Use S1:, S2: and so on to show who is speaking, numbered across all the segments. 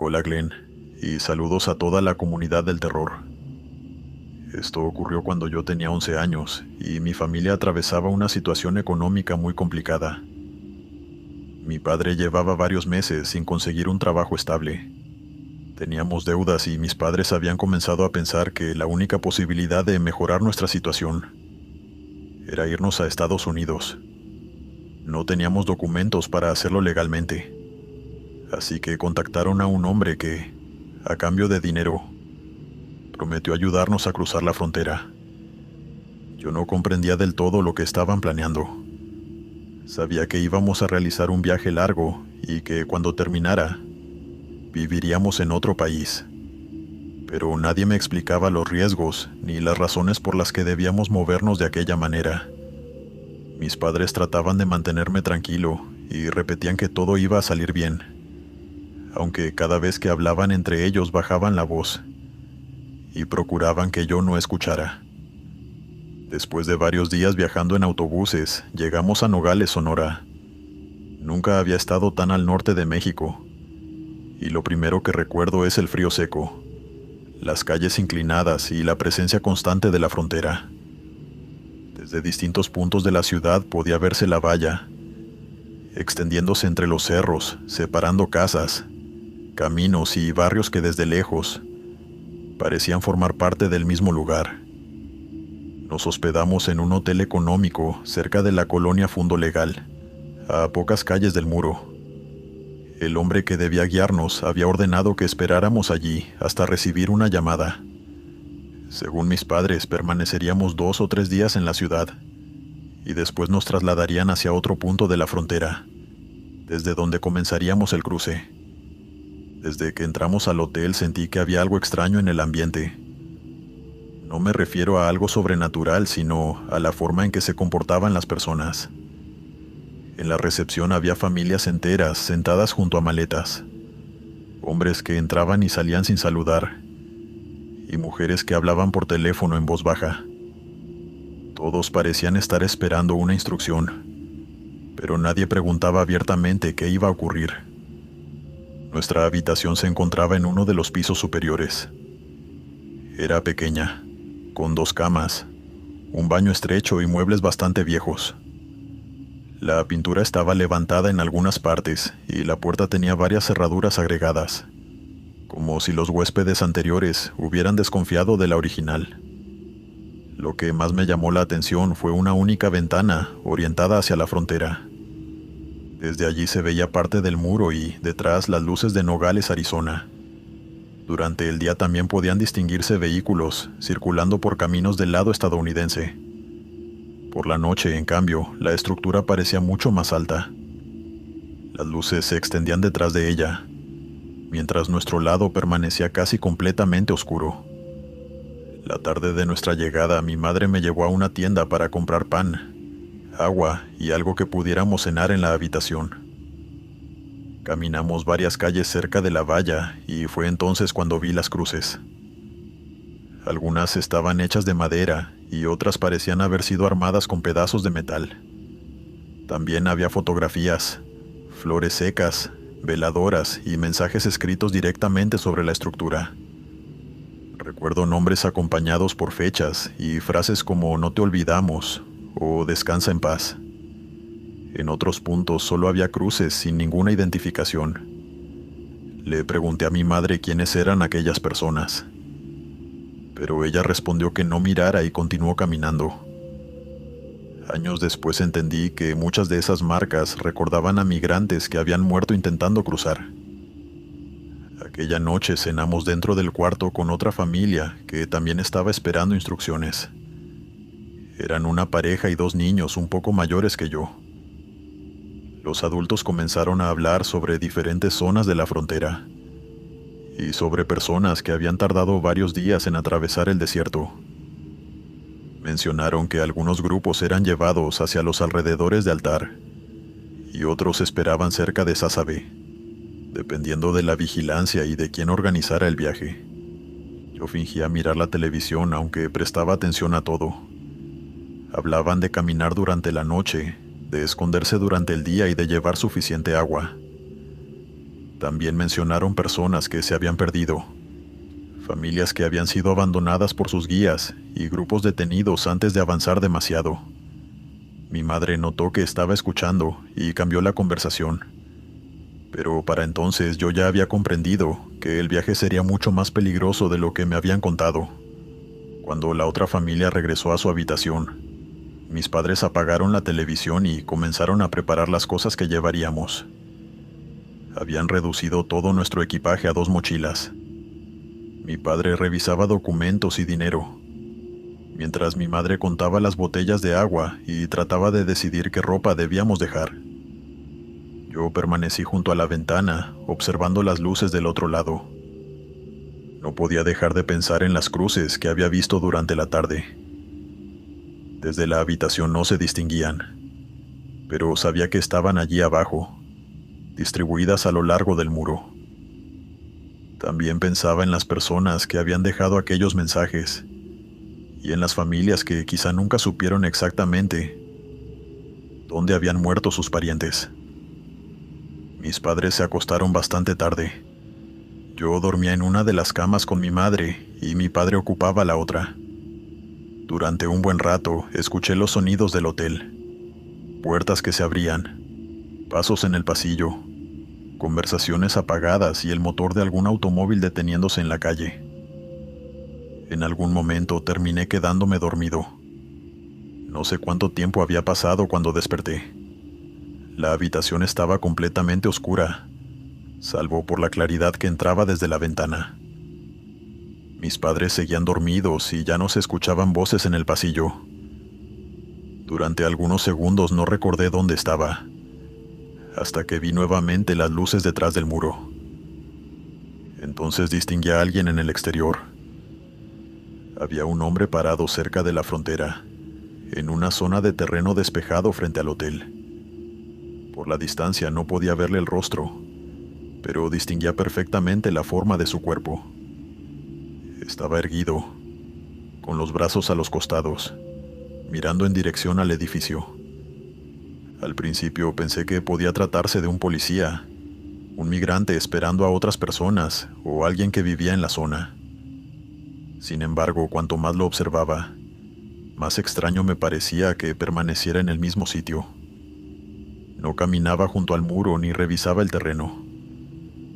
S1: Hola Glenn, y saludos a toda la comunidad del terror. Esto ocurrió cuando yo tenía 11 años y mi familia atravesaba una situación económica muy complicada. Mi padre llevaba varios meses sin conseguir un trabajo estable. Teníamos deudas y mis padres habían comenzado a pensar que la única posibilidad de mejorar nuestra situación era irnos a Estados Unidos. No teníamos documentos para hacerlo legalmente, así que contactaron a un hombre que, a cambio de dinero, prometió ayudarnos a cruzar la frontera. Yo no comprendía del todo lo que estaban planeando. Sabía que íbamos a realizar un viaje largo y que cuando terminara, viviríamos en otro país. Pero nadie me explicaba los riesgos ni las razones por las que debíamos movernos de aquella manera. Mis padres trataban de mantenerme tranquilo y repetían que todo iba a salir bien, aunque cada vez que hablaban entre ellos bajaban la voz y procuraban que yo no escuchara. Después de varios días viajando en autobuses, llegamos a Nogales, Sonora. Nunca había estado tan al norte de México, y lo primero que recuerdo es el frío seco, las calles inclinadas y la presencia constante de la frontera. Desde distintos puntos de la ciudad podía verse la valla, extendiéndose entre los cerros, separando casas, caminos y barrios que desde lejos parecían formar parte del mismo lugar. Nos hospedamos en un hotel económico cerca de la colonia Fundo Legal, a pocas calles del muro. El hombre que debía guiarnos había ordenado que esperáramos allí hasta recibir una llamada. Según mis padres, permaneceríamos 2 o 3 días en la ciudad, y después nos trasladarían hacia otro punto de la frontera, desde donde comenzaríamos el cruce. Desde que entramos al hotel sentí que había algo extraño en el ambiente. No me refiero a algo sobrenatural, sino a la forma en que se comportaban las personas. En la recepción había familias enteras sentadas junto a maletas, hombres que entraban y salían sin saludar, y mujeres que hablaban por teléfono en voz baja. Todos parecían estar esperando una instrucción, pero nadie preguntaba abiertamente qué iba a ocurrir. Nuestra habitación se encontraba en uno de los pisos superiores. Era pequeña, con 2 camas, un baño estrecho y muebles bastante viejos. La pintura estaba levantada en algunas partes y la puerta tenía varias cerraduras agregadas, como si los huéspedes anteriores hubieran desconfiado de la original. Lo que más me llamó la atención fue una única ventana orientada hacia la frontera. Desde allí se veía parte del muro y, detrás, las luces de Nogales, Arizona. Durante el día también podían distinguirse vehículos circulando por caminos del lado estadounidense. Por la noche, en cambio, la estructura parecía mucho más alta. Las luces se extendían detrás de ella, mientras nuestro lado permanecía casi completamente oscuro. La tarde de nuestra llegada, mi madre me llevó a una tienda para comprar pan, agua y algo que pudiéramos cenar en la habitación. Caminamos varias calles cerca de la valla y fue entonces cuando vi las cruces. Algunas estaban hechas de madera y otras parecían haber sido armadas con pedazos de metal. También había fotografías, flores secas, veladoras y mensajes escritos directamente sobre la estructura. Recuerdo nombres acompañados por fechas y frases como "no te olvidamos" o "descansa en paz". En otros puntos solo había cruces sin ninguna identificación. Le pregunté a mi madre quiénes eran aquellas personas, pero ella respondió que no mirara y continuó caminando. Años después entendí que muchas de esas marcas recordaban a migrantes que habían muerto intentando cruzar. Aquella noche cenamos dentro del cuarto con otra familia que también estaba esperando instrucciones. Eran una pareja y 2 niños un poco mayores que yo. Los adultos comenzaron a hablar sobre diferentes zonas de la frontera y sobre personas que habían tardado varios días en atravesar el desierto. Mencionaron que algunos grupos eran llevados hacia los alrededores de Altar y otros esperaban cerca de Sázabe, dependiendo de la vigilancia y de quién organizara el viaje. Yo fingía mirar la televisión, aunque prestaba atención a todo. Hablaban de caminar durante la noche, de esconderse durante el día y de llevar suficiente agua. También mencionaron personas que se habían perdido, familias que habían sido abandonadas por sus guías y grupos detenidos antes de avanzar demasiado. Mi madre notó que estaba escuchando y cambió la conversación. Pero para entonces yo ya había comprendido que el viaje sería mucho más peligroso de lo que me habían contado. Cuando la otra familia regresó a su habitación, mis padres apagaron la televisión y comenzaron a preparar las cosas que llevaríamos. Habían reducido todo nuestro equipaje a 2 mochilas. Mi padre revisaba documentos y dinero, mientras mi madre contaba las botellas de agua y trataba de decidir qué ropa debíamos dejar. Yo permanecí junto a la ventana, observando las luces del otro lado. No podía dejar de pensar en las cruces que había visto durante la tarde. Desde la habitación no se distinguían, pero sabía que estaban allí abajo, distribuidas a lo largo del muro. También pensaba en las personas que habían dejado aquellos mensajes y en las familias que quizá nunca supieron exactamente dónde habían muerto sus parientes. Mis padres se acostaron bastante tarde. Yo dormía en una de las camas con mi madre y mi padre ocupaba la otra. Durante un buen rato escuché los sonidos del hotel, puertas que se abrían, pasos en el pasillo, conversaciones apagadas y el motor de algún automóvil deteniéndose en la calle. En algún momento terminé quedándome dormido. No sé cuánto tiempo había pasado cuando desperté. La habitación estaba completamente oscura, salvo por la claridad que entraba desde la ventana. Mis padres seguían dormidos y ya no se escuchaban voces en el pasillo. Durante algunos segundos no recordé dónde estaba, hasta que vi nuevamente las luces detrás del muro. Entonces distinguí a alguien en el exterior. Había un hombre parado cerca de la frontera, en una zona de terreno despejado frente al hotel. Por la distancia no podía verle el rostro, pero distinguía perfectamente la forma de su cuerpo. Estaba erguido, con los brazos a los costados, mirando en dirección al edificio. Al principio pensé que podía tratarse de un policía, un migrante esperando a otras personas o alguien que vivía en la zona. Sin embargo, cuanto más lo observaba, más extraño me parecía que permaneciera en el mismo sitio. No caminaba junto al muro ni revisaba el terreno.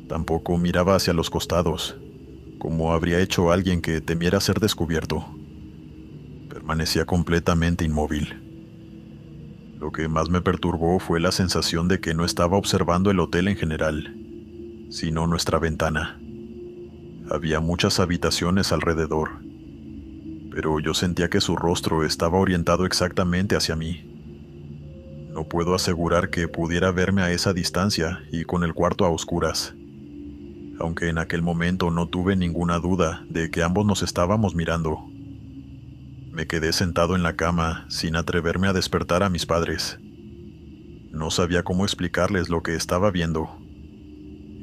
S1: Tampoco miraba hacia los costados, como habría hecho alguien que temiera ser descubierto. Permanecía completamente inmóvil. Lo que más me perturbó fue la sensación de que no estaba observando el hotel en general, sino nuestra ventana. Había muchas habitaciones alrededor, pero yo sentía que su rostro estaba orientado exactamente hacia mí. No puedo asegurar que pudiera verme a esa distancia y con el cuarto a oscuras, aunque en aquel momento no tuve ninguna duda de que ambos nos estábamos mirando. Me quedé sentado en la cama sin atreverme a despertar a mis padres. No sabía cómo explicarles lo que estaba viendo,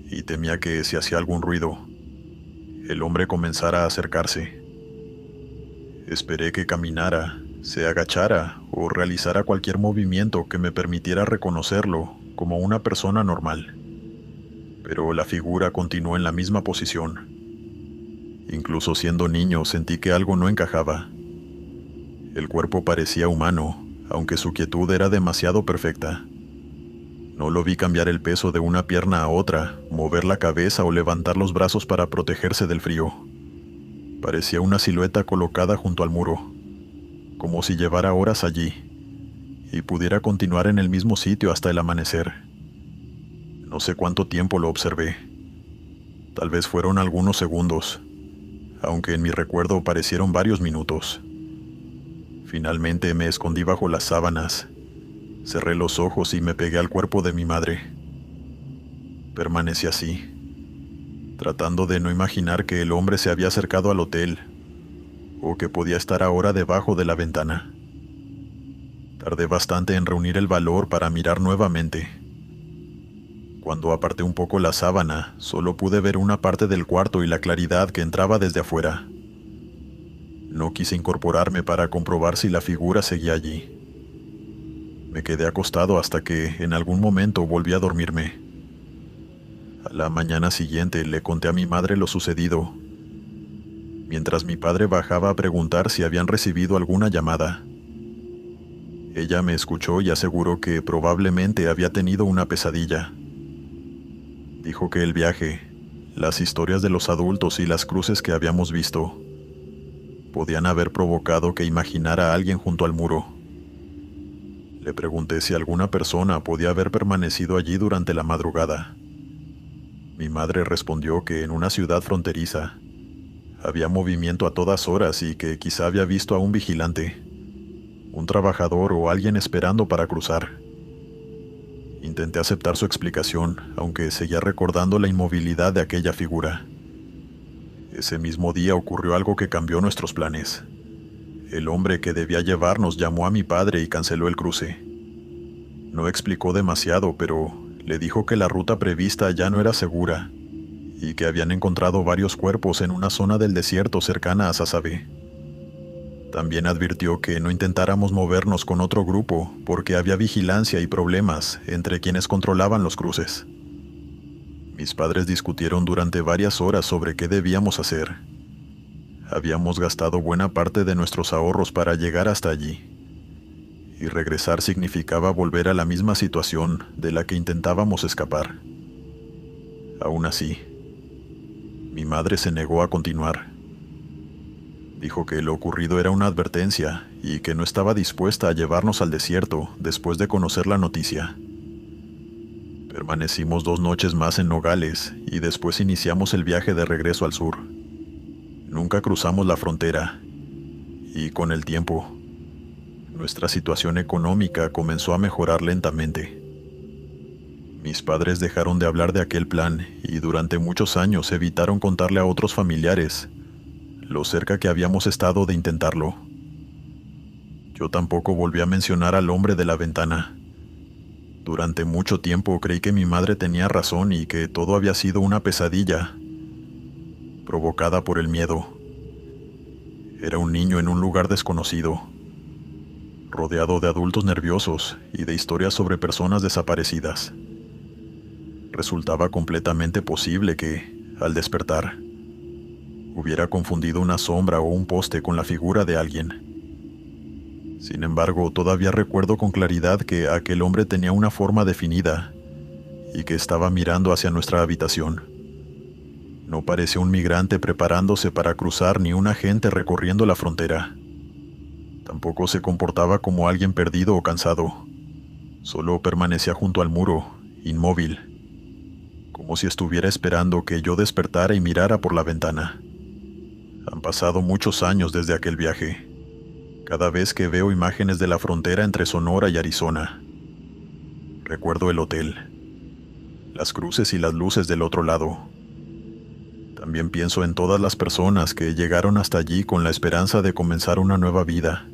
S1: y temía que si hacía algún ruido, el hombre comenzara a acercarse. Esperé que caminara, se agachara o realizara cualquier movimiento que me permitiera reconocerlo como una persona normal. Pero la figura continuó en la misma posición. Incluso siendo niño sentí que algo no encajaba. El cuerpo parecía humano, aunque su quietud era demasiado perfecta. No lo vi cambiar el peso de una pierna a otra, mover la cabeza o levantar los brazos para protegerse del frío. Parecía una silueta colocada junto al muro, como si llevara horas allí, y pudiera continuar en el mismo sitio hasta el amanecer. No sé cuánto tiempo lo observé. Tal vez fueron algunos segundos, aunque en mi recuerdo parecieron varios minutos. Finalmente me escondí bajo las sábanas, cerré los ojos y me pegué al cuerpo de mi madre. Permanecí así, tratando de no imaginar que el hombre se había acercado al hotel, o que podía estar ahora debajo de la ventana. Tardé bastante en reunir el valor para mirar nuevamente. Cuando aparté un poco la sábana, solo pude ver una parte del cuarto y la claridad que entraba desde afuera. No quise incorporarme para comprobar si la figura seguía allí. Me quedé acostado hasta que, en algún momento, volví a dormirme. A la mañana siguiente le conté a mi madre lo sucedido, mientras mi padre bajaba a preguntar si habían recibido alguna llamada. Ella me escuchó y aseguró que probablemente había tenido una pesadilla. Dijo que el viaje, las historias de los adultos y las cruces que habíamos visto podían haber provocado que imaginara a alguien junto al muro. Le pregunté si alguna persona podía haber permanecido allí durante la madrugada. Mi madre respondió que en una ciudad fronteriza había movimiento a todas horas y que quizá había visto a un vigilante, un trabajador o alguien esperando para cruzar. Intenté aceptar su explicación, aunque seguía recordando la inmovilidad de aquella figura. Ese mismo día ocurrió algo que cambió nuestros planes. El hombre que debía llevarnos llamó a mi padre y canceló el cruce. No explicó demasiado, pero le dijo que la ruta prevista ya no era segura y que habían encontrado varios cuerpos en una zona del desierto cercana a Sasabe. También advirtió que no intentáramos movernos con otro grupo porque había vigilancia y problemas entre quienes controlaban los cruces. Mis padres discutieron durante varias horas sobre qué debíamos hacer. Habíamos gastado buena parte de nuestros ahorros para llegar hasta allí, y regresar significaba volver a la misma situación de la que intentábamos escapar. Aún así, mi madre se negó a continuar. Dijo que lo ocurrido era una advertencia y que no estaba dispuesta a llevarnos al desierto después de conocer la noticia. Permanecimos 2 noches más en Nogales y después iniciamos el viaje de regreso al sur. Nunca cruzamos la frontera y con el tiempo, nuestra situación económica comenzó a mejorar lentamente. Mis padres dejaron de hablar de aquel plan y durante muchos años evitaron contarle a otros familiares lo cerca que habíamos estado de intentarlo. Yo tampoco volví a mencionar al hombre de la ventana. Durante mucho tiempo creí que mi madre tenía razón y que todo había sido una pesadilla, provocada por el miedo. Era un niño en un lugar desconocido, rodeado de adultos nerviosos y de historias sobre personas desaparecidas. Resultaba completamente posible que, al despertar, hubiera confundido una sombra o un poste con la figura de alguien. Sin embargo, todavía recuerdo con claridad que aquel hombre tenía una forma definida y que estaba mirando hacia nuestra habitación. No parecía un migrante preparándose para cruzar ni un agente recorriendo la frontera. Tampoco se comportaba como alguien perdido o cansado. Solo permanecía junto al muro, inmóvil, como si estuviera esperando que yo despertara y mirara por la ventana. Han pasado muchos años desde aquel viaje. Cada vez que veo imágenes de la frontera entre Sonora y Arizona, recuerdo el hotel, las cruces y las luces del otro lado. También pienso en todas las personas que llegaron hasta allí con la esperanza de comenzar una nueva vida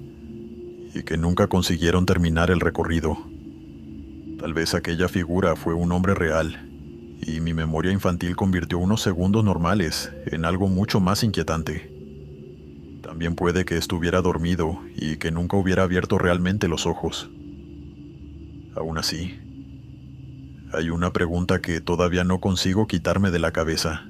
S1: y que nunca consiguieron terminar el recorrido. Tal vez aquella figura fue un hombre real y mi memoria infantil convirtió unos segundos normales en algo mucho más inquietante. También puede que estuviera dormido y que nunca hubiera abierto realmente los ojos. Aún así, hay una pregunta que todavía no consigo quitarme de la cabeza.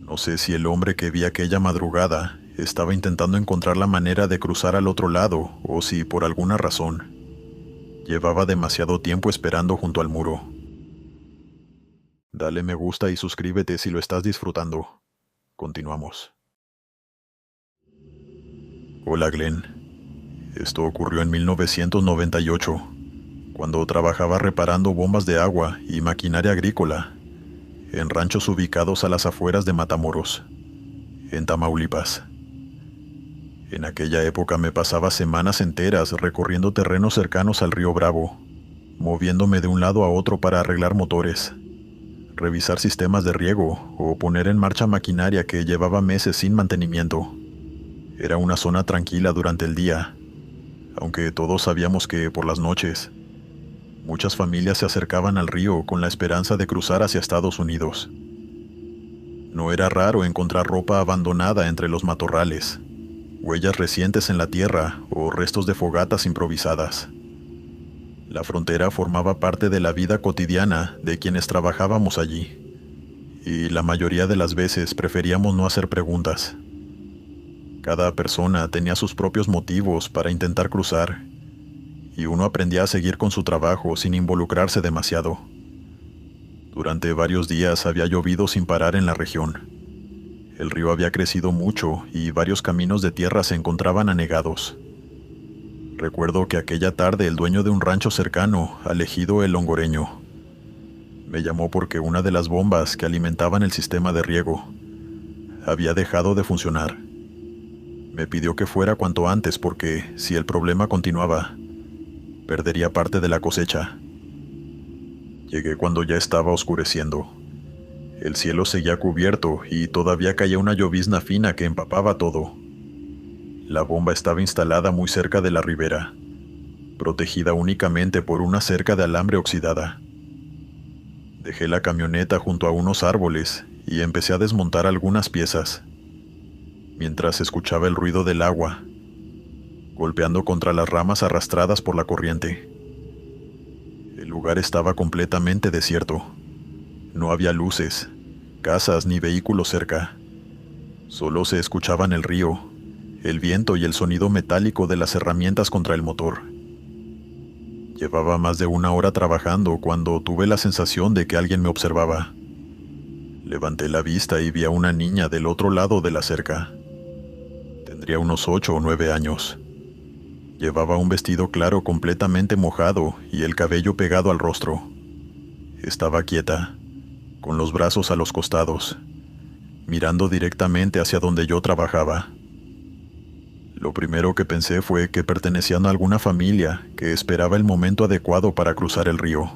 S1: No sé si el hombre que vi aquella madrugada estaba intentando encontrar la manera de cruzar al otro lado o si, por alguna razón, llevaba demasiado tiempo esperando junto al muro. Dale me gusta y suscríbete si lo estás disfrutando. Continuamos. Hola Glenn. Esto ocurrió en 1998, cuando trabajaba reparando bombas de agua y maquinaria agrícola en ranchos ubicados a las afueras de Matamoros, en Tamaulipas. En aquella época me pasaba semanas enteras recorriendo terrenos cercanos al río Bravo, moviéndome de un lado a otro para arreglar motores, revisar sistemas de riego o poner en marcha maquinaria que llevaba meses sin mantenimiento. Era una zona tranquila durante el día, aunque todos sabíamos que por las noches muchas familias se acercaban al río con la esperanza de cruzar hacia Estados Unidos. No era raro encontrar ropa abandonada entre los matorrales, huellas recientes en la tierra o restos de fogatas improvisadas. La frontera formaba parte de la vida cotidiana de quienes trabajábamos allí, y la mayoría de las veces preferíamos no hacer preguntas. Cada persona tenía sus propios motivos para intentar cruzar, y uno aprendía a seguir con su trabajo sin involucrarse demasiado. Durante varios días había llovido sin parar en la región. El río había crecido mucho y varios caminos de tierra se encontraban anegados. Recuerdo que aquella tarde el dueño de un rancho cercano, al ejido El Hongoreño, me llamó porque una de las bombas que alimentaban el sistema de riego había dejado de funcionar. Me pidió que fuera cuanto antes porque, si el problema continuaba, perdería parte de la cosecha. Llegué cuando ya estaba oscureciendo. El cielo seguía cubierto y todavía caía una llovizna fina que empapaba todo. La bomba estaba instalada muy cerca de la ribera, protegida únicamente por una cerca de alambre oxidada. Dejé la camioneta junto a unos árboles y empecé a desmontar algunas piezas, mientras escuchaba el ruido del agua, golpeando contra las ramas arrastradas por la corriente. El lugar estaba completamente desierto. No había luces, casas ni vehículos cerca. Solo se escuchaban el río, el viento y el sonido metálico de las herramientas contra el motor. Llevaba más de una hora trabajando cuando tuve la sensación de que alguien me observaba. Levanté la vista y vi a una niña del otro lado de la cerca. Tendría unos 8 o 9 años. Llevaba un vestido claro completamente mojado y el cabello pegado al rostro. Estaba quieta, con los brazos a los costados, mirando directamente hacia donde yo trabajaba. Lo primero que pensé fue que pertenecían a alguna familia que esperaba el momento adecuado para cruzar el río.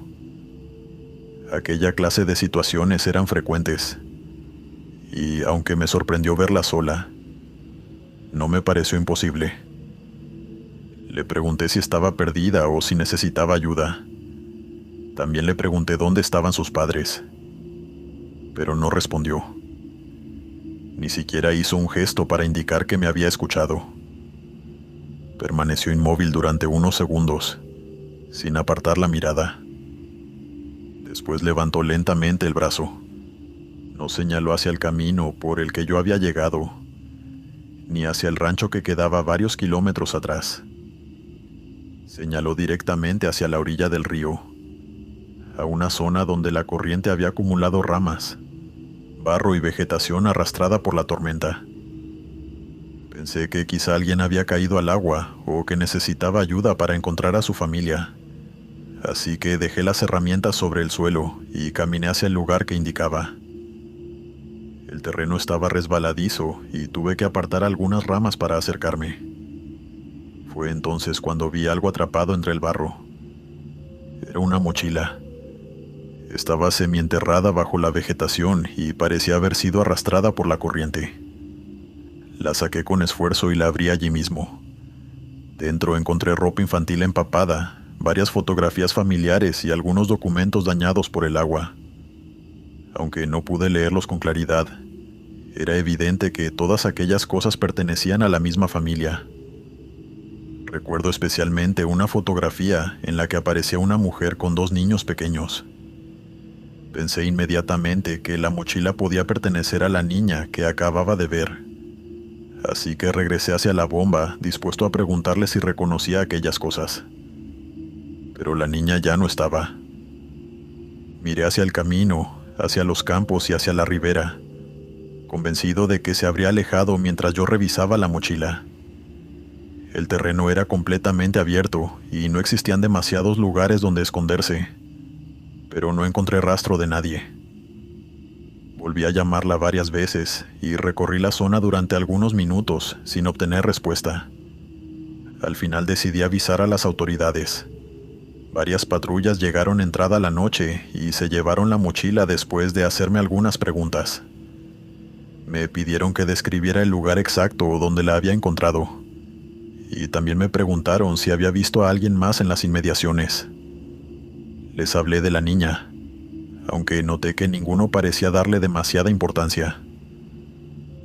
S1: Aquella clase de situaciones eran frecuentes, y aunque me sorprendió verla sola, no me pareció imposible. Le pregunté si estaba perdida o si necesitaba ayuda. También le pregunté dónde estaban sus padres, pero no respondió. Ni siquiera hizo un gesto para indicar que me había escuchado. Permaneció inmóvil durante unos segundos, sin apartar la mirada. Después levantó lentamente el brazo. No señaló hacia el camino por el que yo había llegado, ni hacia el rancho que quedaba varios kilómetros atrás. Señaló directamente hacia la orilla del río, a una zona donde la corriente había acumulado ramas, barro y vegetación arrastrada por la tormenta. Pensé que quizá alguien había caído al agua o que necesitaba ayuda para encontrar a su familia. Así que dejé las herramientas sobre el suelo y caminé hacia el lugar que indicaba. El terreno estaba resbaladizo y tuve que apartar algunas ramas para acercarme. Fue entonces cuando vi algo atrapado entre el barro. Era una mochila. Estaba semienterrada bajo la vegetación y parecía haber sido arrastrada por la corriente. La saqué con esfuerzo y la abrí allí mismo. Dentro encontré ropa infantil empapada, varias fotografías familiares y algunos documentos dañados por el agua. Aunque no pude leerlos con claridad, era evidente que todas aquellas cosas pertenecían a la misma familia. Recuerdo especialmente una fotografía en la que aparecía una mujer con 2 niños pequeños. Pensé inmediatamente que la mochila podía pertenecer a la niña que acababa de ver. Así que regresé hacia la bomba, dispuesto a preguntarle si reconocía aquellas cosas. Pero la niña ya no estaba. Miré hacia el camino, hacia los campos y hacia la ribera, convencido de que se habría alejado mientras yo revisaba la mochila. El terreno era completamente abierto y no existían demasiados lugares donde esconderse, pero no encontré rastro de nadie. Volví a llamarla varias veces y recorrí la zona durante algunos minutos sin obtener respuesta. Al final decidí avisar a las autoridades. Varias patrullas llegaron entrada la noche y se llevaron la mochila después de hacerme algunas preguntas. Me pidieron que describiera el lugar exacto donde la había encontrado, y también me preguntaron si había visto a alguien más en las inmediaciones. Les hablé de la niña, aunque noté que ninguno parecía darle demasiada importancia.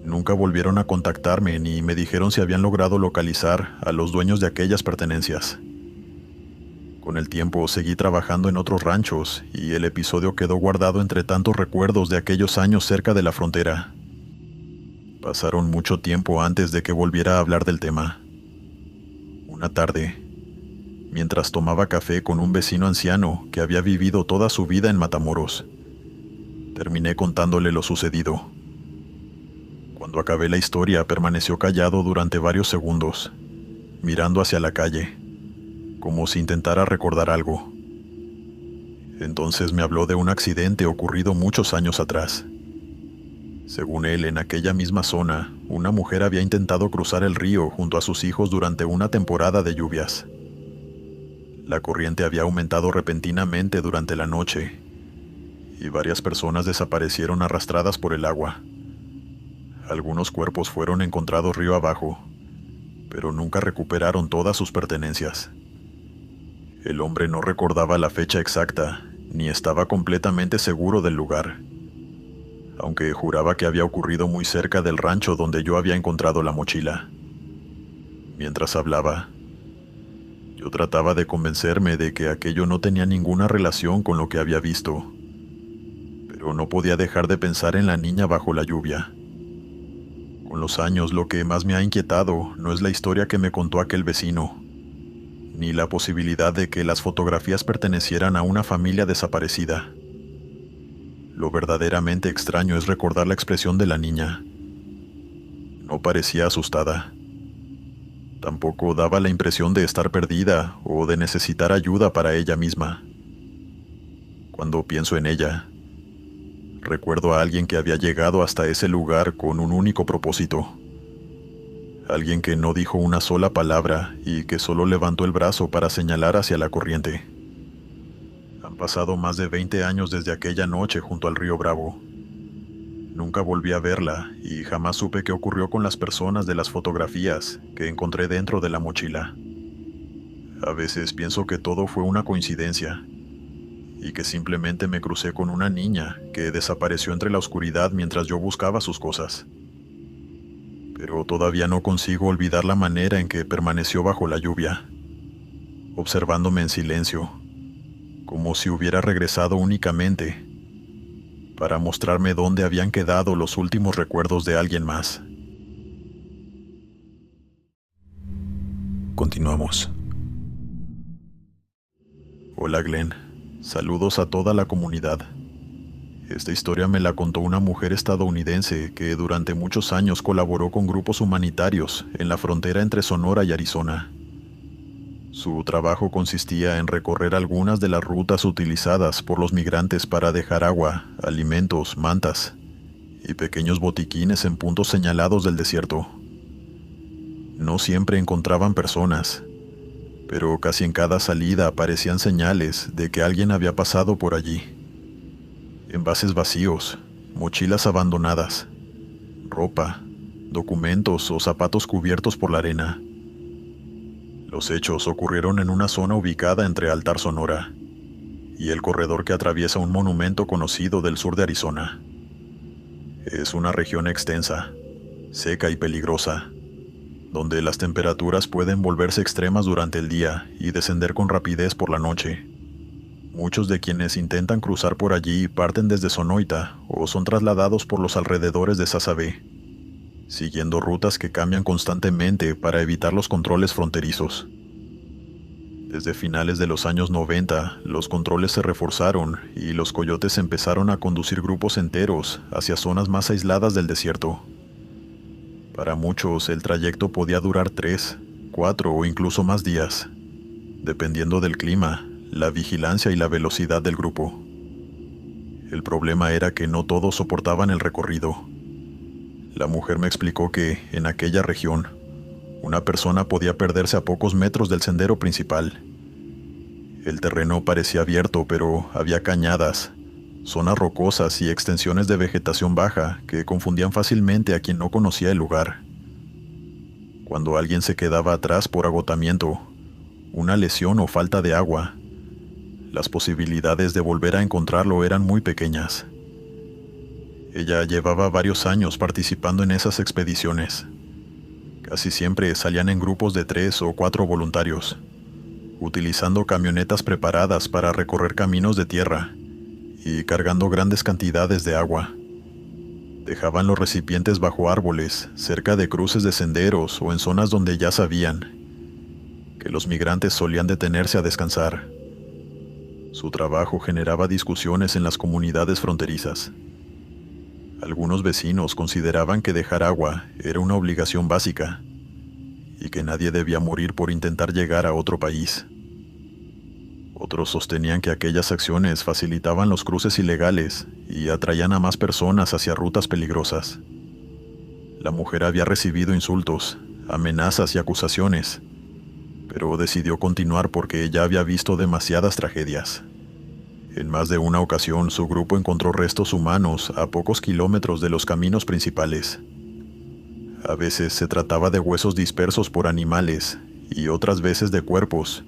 S1: Nunca volvieron a contactarme ni me dijeron si habían logrado localizar a los dueños de aquellas pertenencias. Con el tiempo seguí trabajando en otros ranchos y el episodio quedó guardado entre tantos recuerdos de aquellos años cerca de la frontera. Pasaron mucho tiempo antes de que volviera a hablar del tema. Una tarde, mientras tomaba café con un vecino anciano que había vivido toda su vida en Matamoros, terminé contándole lo sucedido. Cuando acabé la historia, permaneció callado durante varios segundos, mirando hacia la calle, como si intentara recordar algo. Entonces me habló de un accidente ocurrido muchos años atrás. Según él, en aquella misma zona, una mujer había intentado cruzar el río junto a sus hijos durante una temporada de lluvias. La corriente había aumentado repentinamente durante la noche, y varias personas desaparecieron arrastradas por el agua. Algunos cuerpos fueron encontrados río abajo, pero nunca recuperaron todas sus pertenencias. El hombre no recordaba la fecha exacta, ni estaba completamente seguro del lugar, aunque juraba que había ocurrido muy cerca del rancho donde yo había encontrado la mochila. Mientras hablaba, yo trataba de convencerme de que aquello no tenía ninguna relación con lo que había visto, pero no podía dejar de pensar en la niña bajo la lluvia. Con los años, lo que más me ha inquietado no es la historia que me contó aquel vecino, ni la posibilidad de que las fotografías pertenecieran a una familia desaparecida. Lo verdaderamente extraño es recordar la expresión de la niña. No parecía asustada. Tampoco daba la impresión de estar perdida o de necesitar ayuda para ella misma. Cuando pienso en ella, recuerdo a alguien que había llegado hasta ese lugar con un único propósito. Alguien que no dijo una sola palabra y que solo levantó el brazo para señalar hacia la corriente. Han pasado más de 20 años desde aquella noche junto al río Bravo. Nunca volví a verla y jamás supe qué ocurrió con las personas de las fotografías que encontré dentro de la mochila. A veces pienso que todo fue una coincidencia y que simplemente me crucé con una niña que desapareció entre la oscuridad mientras yo buscaba sus cosas. Pero todavía no consigo olvidar la manera en que permaneció bajo la lluvia, observándome en silencio, como si hubiera regresado únicamente para mostrarme dónde habían quedado los últimos recuerdos de alguien más. Continuamos. Hola Glenn, saludos a toda la comunidad. Esta historia me la contó una mujer estadounidense que durante muchos años colaboró con grupos humanitarios en la frontera entre Sonora y Arizona. Su trabajo consistía en recorrer algunas de las rutas utilizadas por los migrantes para dejar agua, alimentos, mantas y pequeños botiquines en puntos señalados del desierto. No siempre encontraban personas, pero casi en cada salida aparecían señales de que alguien había pasado por allí. Envases vacíos, mochilas abandonadas, ropa, documentos o zapatos cubiertos por la arena. Los hechos ocurrieron en una zona ubicada entre Altar, Sonora, y el corredor que atraviesa un monumento conocido del sur de Arizona. Es una región extensa, seca y peligrosa, donde las temperaturas pueden volverse extremas durante el día y descender con rapidez por la noche. Muchos de quienes intentan cruzar por allí parten desde Sonoita o son trasladados por los alrededores de Sasabe, siguiendo rutas que cambian constantemente para evitar los controles fronterizos. Desde finales de los años 90, los controles se reforzaron y los coyotes empezaron a conducir grupos enteros hacia zonas más aisladas del desierto. Para muchos, el trayecto podía durar 3, 4 o incluso más días, dependiendo del clima, la vigilancia y la velocidad del grupo. El problema era que no todos soportaban el recorrido. La mujer me explicó que, en aquella región, una persona podía perderse a pocos metros del sendero principal. El terreno parecía abierto, pero había cañadas, zonas rocosas y extensiones de vegetación baja que confundían fácilmente a quien no conocía el lugar. Cuando alguien se quedaba atrás por agotamiento, una lesión o falta de agua, las posibilidades de volver a encontrarlo eran muy pequeñas. Ella llevaba varios años participando en esas expediciones. Casi siempre salían en grupos de 3 o 4 voluntarios, utilizando camionetas preparadas para recorrer caminos de tierra y cargando grandes cantidades de agua. Dejaban los recipientes bajo árboles, cerca de cruces de senderos o en zonas donde ya sabían que los migrantes solían detenerse a descansar. Su trabajo generaba discusiones en las comunidades fronterizas. Algunos vecinos consideraban que dejar agua era una obligación básica y que nadie debía morir por intentar llegar a otro país. Otros sostenían que aquellas acciones facilitaban los cruces ilegales y atraían a más personas hacia rutas peligrosas. La mujer había recibido insultos, amenazas y acusaciones, pero decidió continuar porque ya había visto demasiadas tragedias. En más de una ocasión, su grupo encontró restos humanos a pocos kilómetros de los caminos principales. A veces se trataba de huesos dispersos por animales y otras veces de cuerpos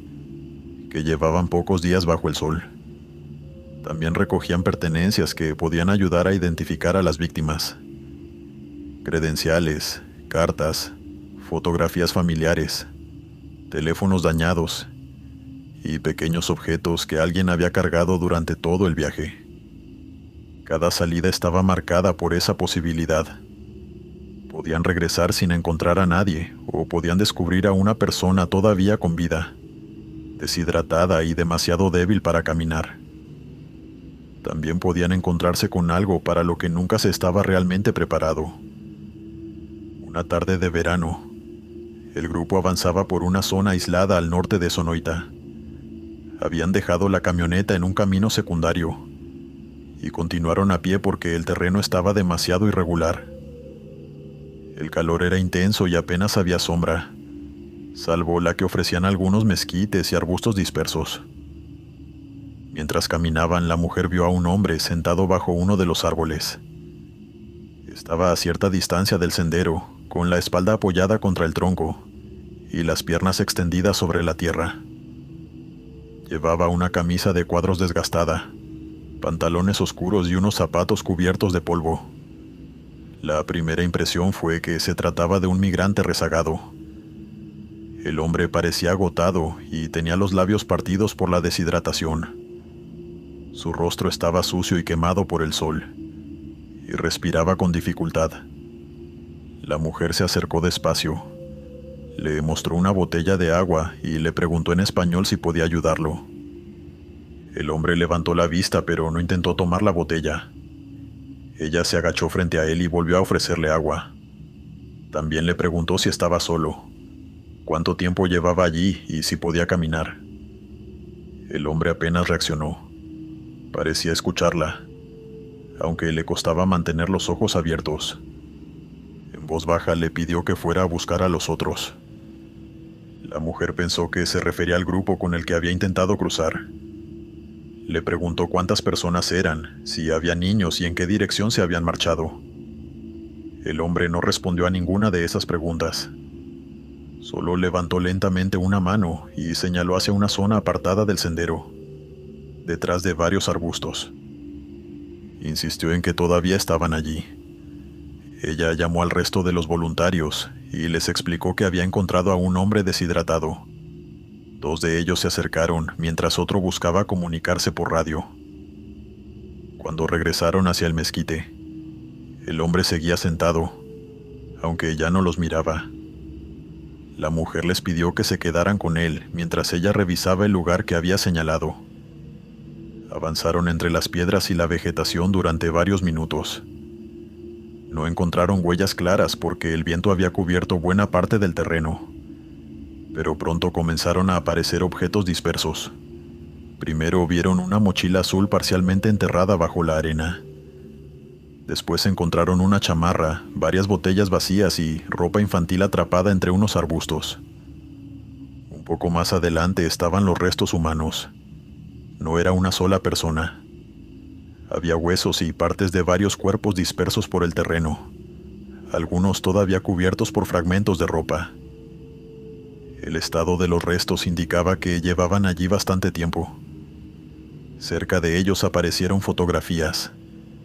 S1: que llevaban pocos días bajo el sol. También recogían pertenencias que podían ayudar a identificar a las víctimas. Credenciales, cartas, fotografías familiares, teléfonos dañados y pequeños objetos que alguien había cargado durante todo el viaje. Cada salida estaba marcada por esa posibilidad. Podían regresar sin encontrar a nadie, o podían descubrir a una persona todavía con vida, deshidratada y demasiado débil para caminar. También podían encontrarse con algo para lo que nunca se estaba realmente preparado. Una tarde de verano, el grupo avanzaba por una zona aislada al norte de Sonoita. Habían dejado la camioneta en un camino secundario y continuaron a pie porque el terreno estaba demasiado irregular. El calor era intenso y apenas había sombra, salvo la que ofrecían algunos mezquites y arbustos dispersos. Mientras caminaban, la mujer vio a un hombre sentado bajo uno de los árboles. Estaba a cierta distancia del sendero, con la espalda apoyada contra el tronco y las piernas extendidas sobre la tierra. Llevaba una camisa de cuadros desgastada, pantalones oscuros y unos zapatos cubiertos de polvo. La primera impresión fue que se trataba de un migrante rezagado. El hombre parecía agotado y tenía los labios partidos por la deshidratación. Su rostro estaba sucio y quemado por el sol, y respiraba con dificultad. La mujer se acercó despacio, le mostró una botella de agua y le preguntó en español si podía ayudarlo. El hombre levantó la vista, pero no intentó tomar la botella. Ella se agachó frente a él y volvió a ofrecerle agua. También le preguntó si estaba solo, cuánto tiempo llevaba allí y si podía caminar. El hombre apenas reaccionó. Parecía escucharla, aunque le costaba mantener los ojos abiertos. En voz baja le pidió que fuera a buscar a los otros. La mujer pensó que se refería al grupo con el que había intentado cruzar. Le preguntó cuántas personas eran, si había niños y en qué dirección se habían marchado. El hombre no respondió a ninguna de esas preguntas. Solo levantó lentamente una mano y señaló hacia una zona apartada del sendero, detrás de varios arbustos. Insistió en que todavía estaban allí. Ella llamó al resto de los voluntarios y les explicó que había encontrado a un hombre deshidratado. Dos de ellos se acercaron mientras otro buscaba comunicarse por radio. Cuando regresaron hacia el mezquite, el hombre seguía sentado, aunque ya no los miraba. La mujer les pidió que se quedaran con él mientras ella revisaba el lugar que había señalado. Avanzaron entre las piedras y la vegetación durante varios minutos. No encontraron huellas claras porque el viento había cubierto buena parte del terreno, pero pronto comenzaron a aparecer objetos dispersos. Primero vieron una mochila azul parcialmente enterrada bajo la arena. Después encontraron una chamarra, varias botellas vacías y ropa infantil atrapada entre unos arbustos. Un poco más adelante estaban los restos humanos. No era una sola persona. Había huesos y partes de varios cuerpos dispersos por el terreno, algunos todavía cubiertos por fragmentos de ropa. El estado de los restos indicaba que llevaban allí bastante tiempo. Cerca de ellos aparecieron fotografías,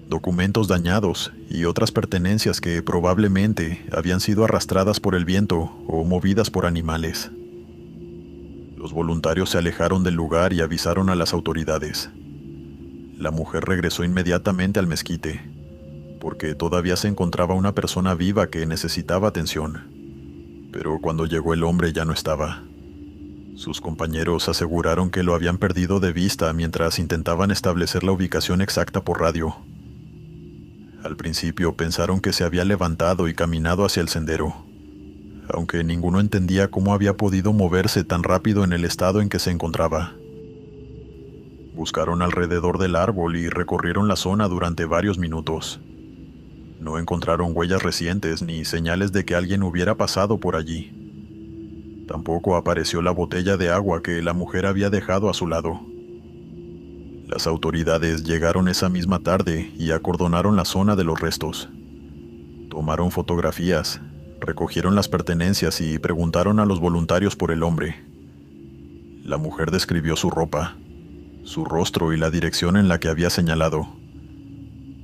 S1: documentos dañados y otras pertenencias que probablemente habían sido arrastradas por el viento o movidas por animales. Los voluntarios se alejaron del lugar y avisaron a las autoridades. La mujer regresó inmediatamente al mezquite, porque todavía se encontraba una persona viva que necesitaba atención. Pero cuando llegó el hombre ya no estaba. Sus compañeros aseguraron que lo habían perdido de vista mientras intentaban establecer la ubicación exacta por radio. Al principio pensaron que se había levantado y caminado hacia el sendero, aunque ninguno entendía cómo había podido moverse tan rápido en el estado en que se encontraba. Buscaron alrededor del árbol y recorrieron la zona durante varios minutos. No encontraron huellas recientes ni señales de que alguien hubiera pasado por allí. Tampoco apareció la botella de agua que la mujer había dejado a su lado. Las autoridades llegaron esa misma tarde y acordonaron la zona de los restos. Tomaron fotografías, recogieron las pertenencias y preguntaron a los voluntarios por el hombre. La mujer describió su ropa, su rostro y la dirección en la que había señalado,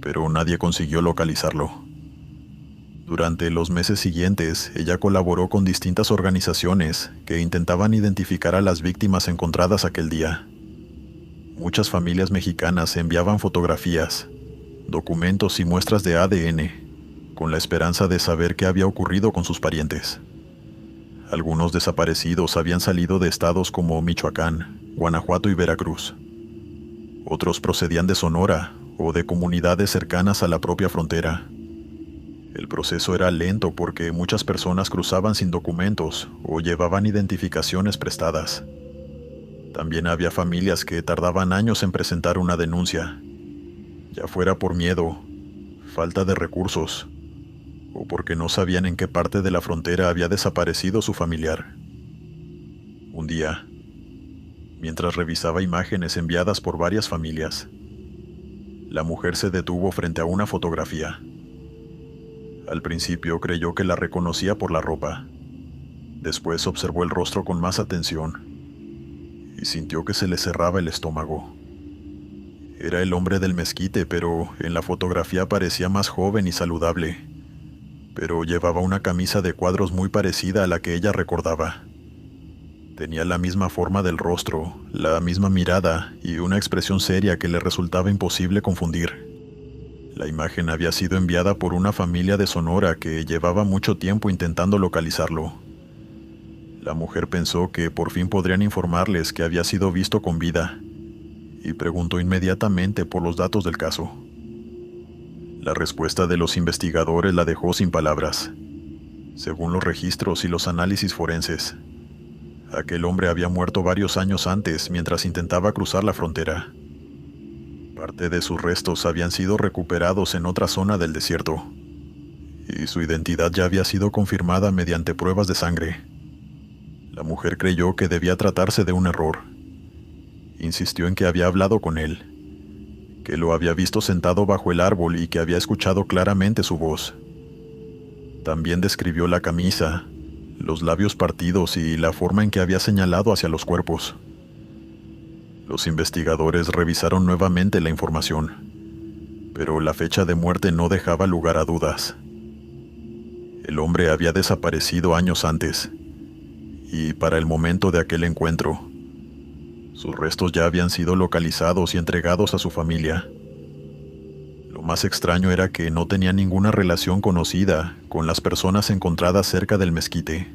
S1: pero nadie consiguió localizarlo. Durante los meses siguientes, ella colaboró con distintas organizaciones que intentaban identificar a las víctimas encontradas aquel día. Muchas familias mexicanas enviaban fotografías, documentos y muestras de ADN, con la esperanza de saber qué había ocurrido con sus parientes. Algunos desaparecidos habían salido de estados como Michoacán, Guanajuato y Veracruz. Otros procedían de Sonora o de comunidades cercanas a la propia frontera. El proceso era lento porque muchas personas cruzaban sin documentos o llevaban identificaciones prestadas. También había familias que tardaban años en presentar una denuncia, ya fuera por miedo, falta de recursos o porque no sabían en qué parte de la frontera había desaparecido su familiar. Un día, mientras revisaba imágenes enviadas por varias familias, la mujer se detuvo frente a una fotografía. Al principio creyó que la reconocía por la ropa. Después observó el rostro con más atención y sintió que se le cerraba el estómago. Era el hombre del mezquite, pero en la fotografía parecía más joven y saludable. Pero llevaba una camisa de cuadros muy parecida a la que ella recordaba. Tenía la misma forma del rostro, la misma mirada y una expresión seria que le resultaba imposible confundir. La imagen había sido enviada por una familia de Sonora que llevaba mucho tiempo intentando localizarlo. La mujer pensó que por fin podrían informarles que había sido visto con vida y preguntó inmediatamente por los datos del caso. La respuesta de los investigadores la dejó sin palabras. Según los registros y los análisis forenses, aquel hombre había muerto varios años antes mientras intentaba cruzar la frontera. Parte de sus restos habían sido recuperados en otra zona del desierto, y su identidad ya había sido confirmada mediante pruebas de sangre. La mujer creyó que debía tratarse de un error. Insistió en que había hablado con él, que lo había visto sentado bajo el árbol y que había escuchado claramente su voz. También describió la camisa, los labios partidos y la forma en que había señalado hacia los cuerpos. Los investigadores revisaron nuevamente la información, pero la fecha de muerte no dejaba lugar a dudas. El hombre había desaparecido años antes, y para el momento de aquel encuentro, sus restos ya habían sido localizados y entregados a su familia. Lo más extraño era que no tenía ninguna relación conocida con las personas encontradas cerca del mezquite.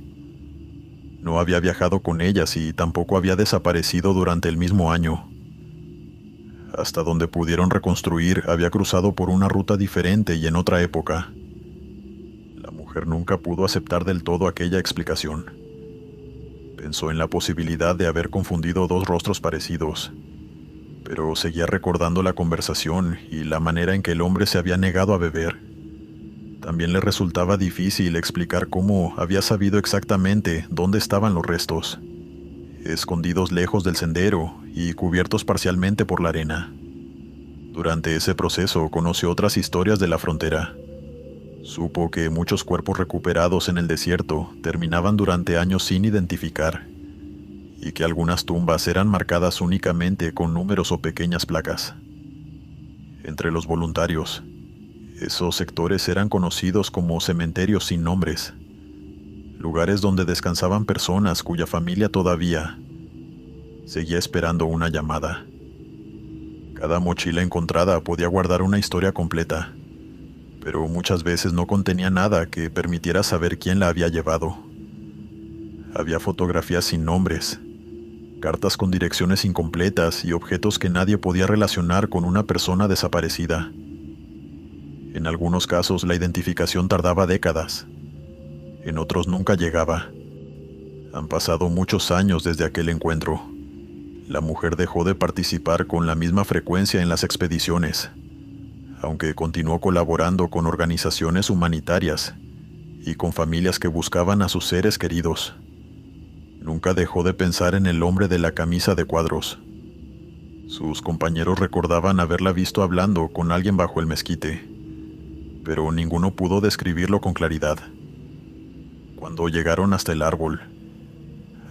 S1: No había viajado con ellas y tampoco había desaparecido durante el mismo año. Hasta donde pudieron reconstruir, había cruzado por una ruta diferente y en otra época. La mujer nunca pudo aceptar del todo aquella explicación. Pensó en la posibilidad de haber confundido dos rostros parecidos, pero seguía recordando la conversación y la manera en que el hombre se había negado a beber. También le resultaba difícil explicar cómo había sabido exactamente dónde estaban los restos, escondidos lejos del sendero y cubiertos parcialmente por la arena. Durante ese proceso conoció otras historias de la frontera. Supo que muchos cuerpos recuperados en el desierto terminaban durante años sin identificar, y que algunas tumbas eran marcadas únicamente con números o pequeñas placas. Entre los voluntarios, esos sectores eran conocidos como cementerios sin nombres, lugares donde descansaban personas cuya familia todavía, Seguía esperando una llamada. Cada mochila encontrada podía guardar una historia completa, pero muchas veces no contenía nada que permitiera saber quién la había llevado. Había fotografías sin nombres, cartas con direcciones incompletas y objetos que nadie podía relacionar con una persona desaparecida. En algunos casos la identificación tardaba décadas, en otros nunca llegaba. Han pasado muchos años desde aquel encuentro. La mujer dejó de participar con la misma frecuencia en las expediciones, aunque continuó colaborando con organizaciones humanitarias y con familias que buscaban a sus seres queridos. Nunca dejó de pensar en el hombre de la camisa de cuadros. Sus compañeros recordaban haberla visto hablando con alguien bajo el mezquite, pero ninguno pudo describirlo con claridad. Cuando llegaron hasta el árbol,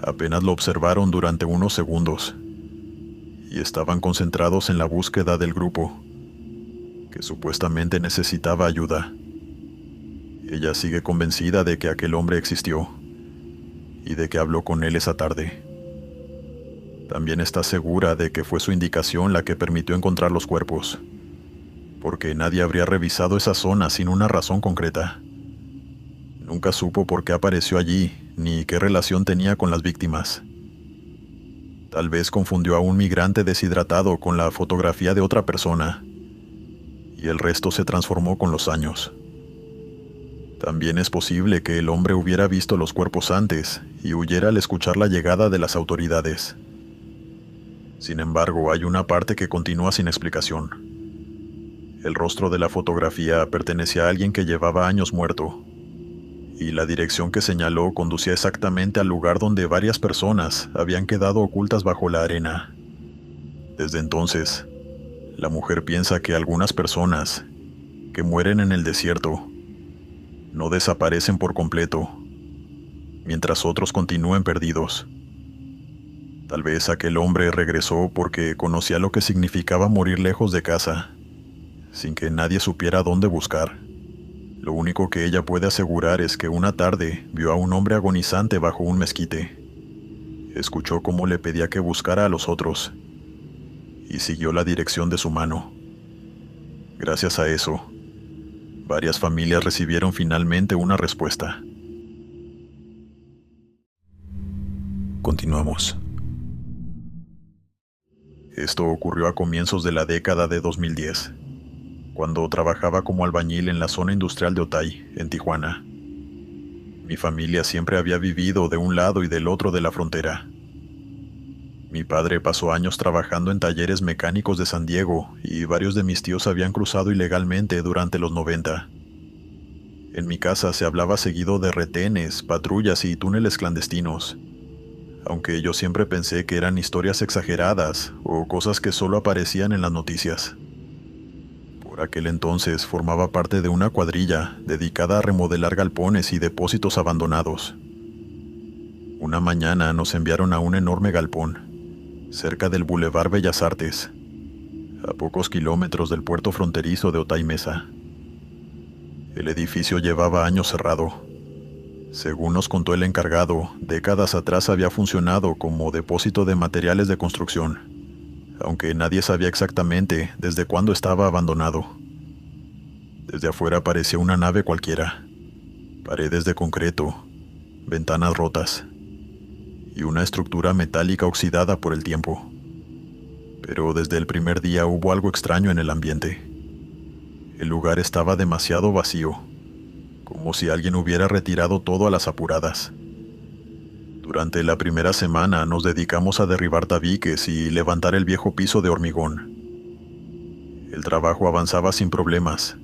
S1: apenas lo observaron durante unos segundos y estaban concentrados en la búsqueda del grupo, que supuestamente necesitaba ayuda. Ella sigue convencida de que aquel hombre existió y de que habló con él esa tarde. También está segura de que fue su indicación la que permitió encontrar los cuerpos, porque nadie habría revisado esa zona sin una razón concreta. Nunca supo por qué apareció allí, ni qué relación tenía con las víctimas. Tal vez confundió a un migrante deshidratado con la fotografía de otra persona, y el resto se transformó con los años. También es posible que el hombre hubiera visto los cuerpos antes y huyera al escuchar la llegada de las autoridades. Sin embargo, hay una parte que continúa sin explicación. El rostro de la fotografía pertenecía a alguien que llevaba años muerto, y la dirección que señaló conducía exactamente al lugar donde varias personas habían quedado ocultas bajo la arena. Desde entonces, la mujer piensa que algunas personas que mueren en el desierto no desaparecen por completo, mientras otros continúen perdidos. Tal vez aquel hombre regresó porque conocía lo que significaba morir lejos de casa, sin que nadie supiera dónde buscar. Lo único que ella puede asegurar es que una tarde vio a un hombre agonizante bajo un mezquite. Escuchó cómo le pedía que buscara a los otros y siguió la dirección de su mano. Gracias a eso, varias familias recibieron finalmente una respuesta. Continuamos. Esto ocurrió a comienzos de la década de 2010. Cuando trabajaba como albañil en la zona industrial de Otay, en Tijuana. Mi familia siempre había vivido de un lado y del otro de la frontera. Mi padre pasó años trabajando en talleres mecánicos de San Diego y varios de mis tíos habían cruzado ilegalmente durante los 90. En mi casa se hablaba seguido de retenes, patrullas y túneles clandestinos, aunque yo siempre pensé que eran historias exageradas o cosas que solo aparecían en las noticias. Por aquel entonces formaba parte de una cuadrilla dedicada a remodelar galpones y depósitos abandonados. Una mañana nos enviaron a un enorme galpón, cerca del Boulevard Bellas Artes, a pocos kilómetros del puerto fronterizo de Otay Mesa. El edificio llevaba años cerrado. Según nos contó el encargado, décadas atrás había funcionado como depósito de materiales de construcción, aunque nadie sabía exactamente desde cuándo estaba abandonado. Desde afuera parecía una nave cualquiera. Paredes de concreto, ventanas rotas y una estructura metálica oxidada por el tiempo. Pero desde el primer día hubo algo extraño en el ambiente. El lugar estaba demasiado vacío, como si alguien hubiera retirado todo a las apuradas. Durante la primera semana nos dedicamos a derribar tabiques y levantar el viejo piso de hormigón. El trabajo avanzaba sin problemas,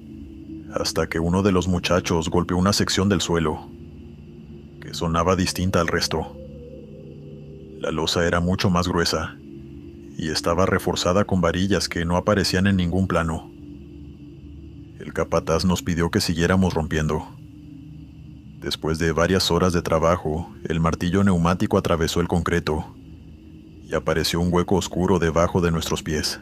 S1: hasta que uno de los muchachos golpeó una sección del suelo, que sonaba distinta al resto. La losa era mucho más gruesa, y estaba reforzada con varillas que no aparecían en ningún plano. El capataz nos pidió que siguiéramos rompiendo. Después de varias horas de trabajo, el martillo neumático atravesó el concreto y apareció un hueco oscuro debajo de nuestros pies.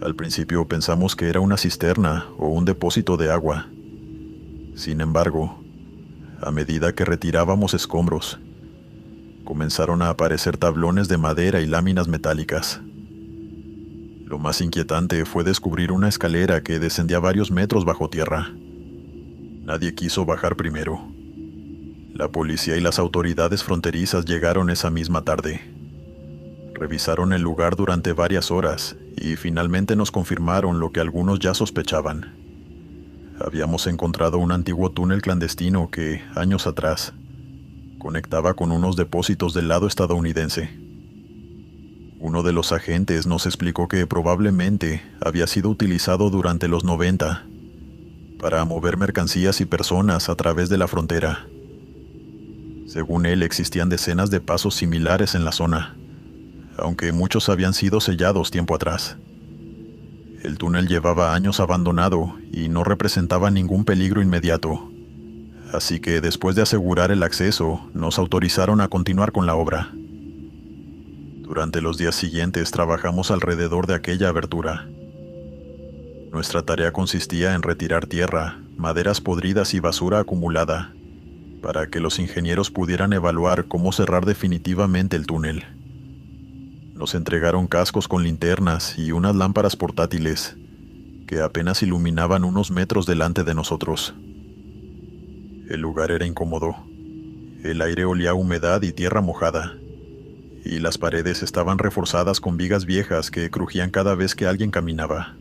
S1: Al principio pensamos que era una cisterna o un depósito de agua. Sin embargo, a medida que retirábamos escombros, comenzaron a aparecer tablones de madera y láminas metálicas. Lo más inquietante fue descubrir una escalera que descendía varios metros bajo tierra. Nadie quiso bajar primero. La policía y las autoridades fronterizas llegaron esa misma tarde. Revisaron el lugar durante varias horas y finalmente nos confirmaron lo que algunos ya sospechaban. Habíamos encontrado un antiguo túnel clandestino que, años atrás, conectaba con unos depósitos del lado estadounidense. Uno de los agentes nos explicó que probablemente había sido utilizado durante los 90 para mover mercancías y personas a través de la frontera. Según él, existían decenas de pasos similares en la zona, aunque muchos habían sido sellados tiempo atrás. El túnel llevaba años abandonado y no representaba ningún peligro inmediato, así que después de asegurar el acceso, nos autorizaron a continuar con la obra. Durante los días siguientes trabajamos alrededor de aquella abertura. Nuestra tarea consistía en retirar tierra, maderas podridas y basura acumulada, para que los ingenieros pudieran evaluar cómo cerrar definitivamente el túnel. Nos entregaron cascos con linternas y unas lámparas portátiles que apenas iluminaban unos metros delante de nosotros. El lugar era incómodo. El aire olía a humedad y tierra mojada, y las paredes estaban reforzadas con vigas viejas que crujían cada vez que alguien caminaba.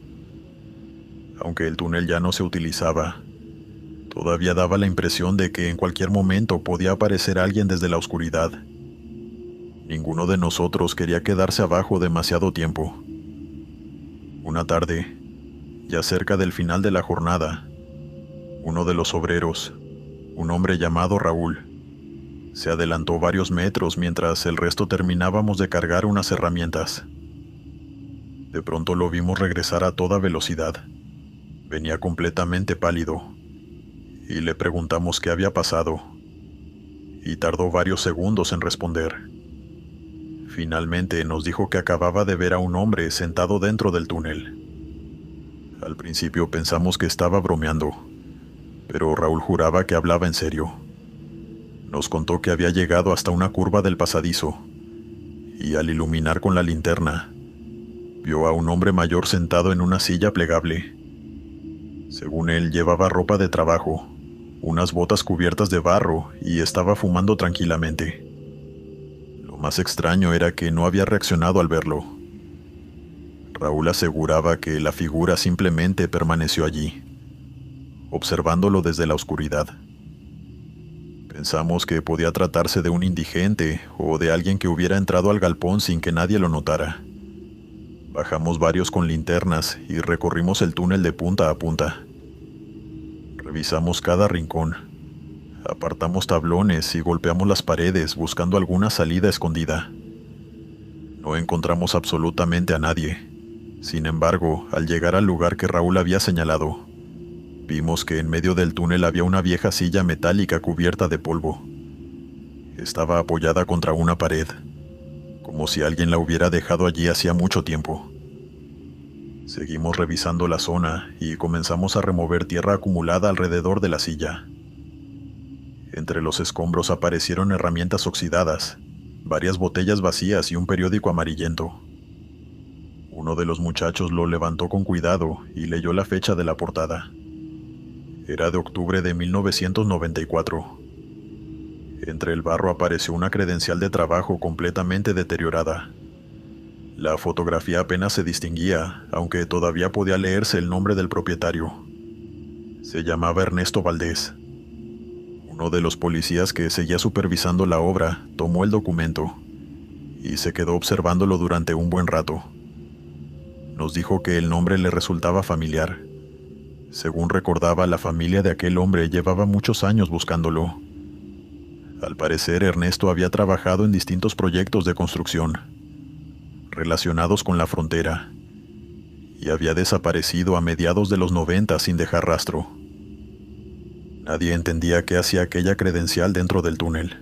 S1: Aunque el túnel ya no se utilizaba, todavía daba la impresión de que en cualquier momento podía aparecer alguien desde la oscuridad. Ninguno de nosotros quería quedarse abajo demasiado tiempo. Una tarde, ya cerca del final de la jornada, uno de los obreros, un hombre llamado Raúl, se adelantó varios metros mientras el resto terminábamos de cargar unas herramientas. De pronto lo vimos regresar a toda velocidad. Venía completamente pálido, y le preguntamos qué había pasado, y tardó varios segundos en responder. Finalmente nos dijo que acababa de ver a un hombre sentado dentro del túnel. Al principio pensamos que estaba bromeando, pero Raúl juraba que hablaba en serio. Nos contó que había llegado hasta una curva del pasadizo, y al iluminar con la linterna, vio a un hombre mayor sentado en una silla plegable. Según él, llevaba ropa de trabajo, unas botas cubiertas de barro y estaba fumando tranquilamente. Lo más extraño era que no había reaccionado al verlo. Raúl aseguraba que la figura simplemente permaneció allí, observándolo desde la oscuridad. Pensamos que podía tratarse de un indigente o de alguien que hubiera entrado al galpón sin que nadie lo notara. Bajamos varios con linternas y recorrimos el túnel de punta a punta. Revisamos cada rincón, apartamos tablones y golpeamos las paredes buscando alguna salida escondida. No encontramos absolutamente a nadie. Sin embargo, al llegar al lugar que Raúl había señalado, vimos que en medio del túnel había una vieja silla metálica cubierta de polvo. Estaba apoyada contra una pared, como si alguien la hubiera dejado allí hacía mucho tiempo. Seguimos revisando la zona y comenzamos a remover tierra acumulada alrededor de la silla. Entre los escombros aparecieron herramientas oxidadas, varias botellas vacías y un periódico amarillento. Uno de los muchachos lo levantó con cuidado y leyó la fecha de la portada. Era de octubre de 1994. Entre el barro apareció una credencial de trabajo completamente deteriorada. La fotografía apenas se distinguía, aunque todavía podía leerse el nombre del propietario. Se llamaba Ernesto Valdés. Uno de los policías que seguía supervisando la obra tomó el documento y se quedó observándolo durante un buen rato. Nos dijo que el nombre le resultaba familiar. Según recordaba, la familia de aquel hombre llevaba muchos años buscándolo. Al parecer, Ernesto había trabajado en distintos proyectos de construcción relacionados con la frontera y había desaparecido a mediados de los 90 sin dejar rastro. Nadie entendía qué hacía aquella credencial dentro del túnel.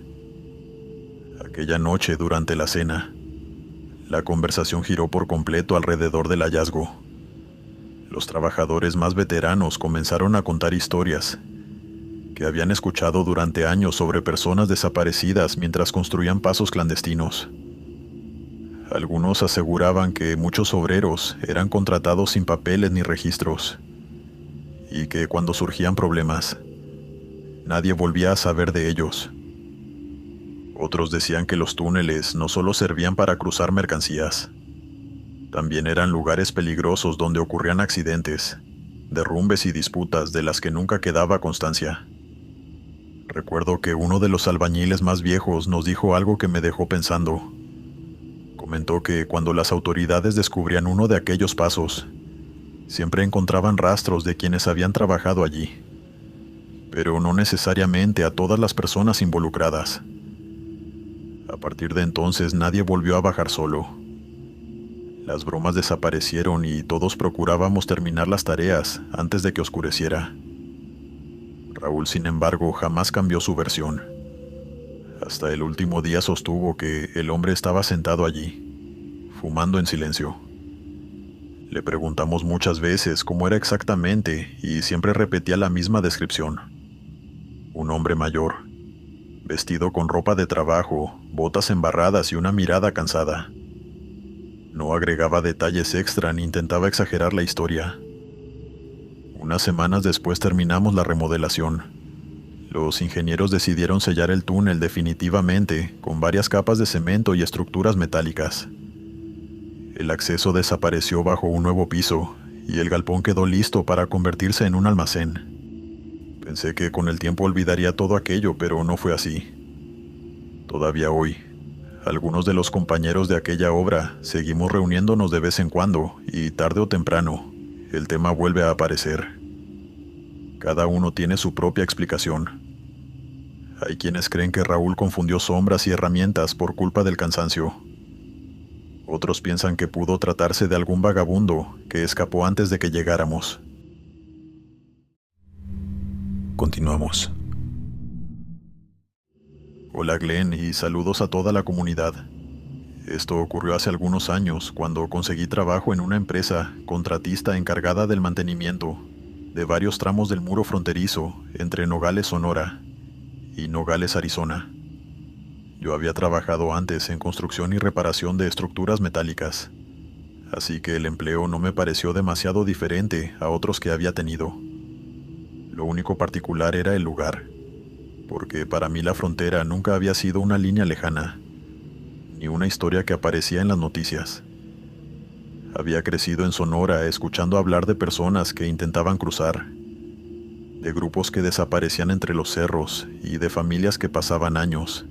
S1: Aquella noche, durante la cena, la conversación giró por completo alrededor del hallazgo. Los trabajadores más veteranos comenzaron a contar historias que habían escuchado durante años sobre personas desaparecidas mientras construían pasos clandestinos. Algunos aseguraban que muchos obreros eran contratados sin papeles ni registros, y que cuando surgían problemas, nadie volvía a saber de ellos. Otros decían que los túneles no solo servían para cruzar mercancías, también eran lugares peligrosos donde ocurrían accidentes, derrumbes y disputas de las que nunca quedaba constancia. Recuerdo que uno de los albañiles más viejos nos dijo algo que me dejó pensando. Comentó que cuando las autoridades descubrían uno de aquellos pasos, siempre encontraban rastros de quienes habían trabajado allí, pero no necesariamente a todas las personas involucradas. A partir de entonces nadie volvió a bajar solo. Las bromas desaparecieron y todos procurábamos terminar las tareas antes de que oscureciera. Raúl, sin embargo, jamás cambió su versión. Hasta el último día sostuvo que el hombre estaba sentado allí, fumando en silencio. Le preguntamos muchas veces cómo era exactamente y siempre repetía la misma descripción. Un hombre mayor, vestido con ropa de trabajo, botas embarradas y una mirada cansada. No agregaba detalles extra ni intentaba exagerar la historia. Unas semanas después terminamos la remodelación. Los ingenieros decidieron sellar el túnel definitivamente con varias capas de cemento y estructuras metálicas. El acceso desapareció bajo un nuevo piso y el galpón quedó listo para convertirse en un almacén. Pensé que con el tiempo olvidaría todo aquello, pero no fue así. Todavía hoy, algunos de los compañeros de aquella obra seguimos reuniéndonos de vez en cuando y tarde o temprano, el tema vuelve a aparecer. Cada uno tiene su propia explicación. Hay quienes creen que Raúl confundió sombras y herramientas por culpa del cansancio. Otros piensan que pudo tratarse de algún vagabundo que escapó antes de que llegáramos. Continuamos. Hola Glenn y saludos a toda la comunidad. Esto ocurrió hace algunos años cuando conseguí trabajo en una empresa contratista encargada del mantenimiento de varios tramos del muro fronterizo entre Nogales, Sonora y Nogales, Arizona. Yo había trabajado antes en construcción y reparación de estructuras metálicas, así que el empleo no me pareció demasiado diferente a otros que había tenido. Lo único particular era el lugar, porque para mí la frontera nunca había sido una línea lejana, ni una historia que aparecía en las noticias. Había crecido en Sonora escuchando hablar de personas que intentaban cruzar, de grupos que desaparecían entre los cerros y de familias que pasaban años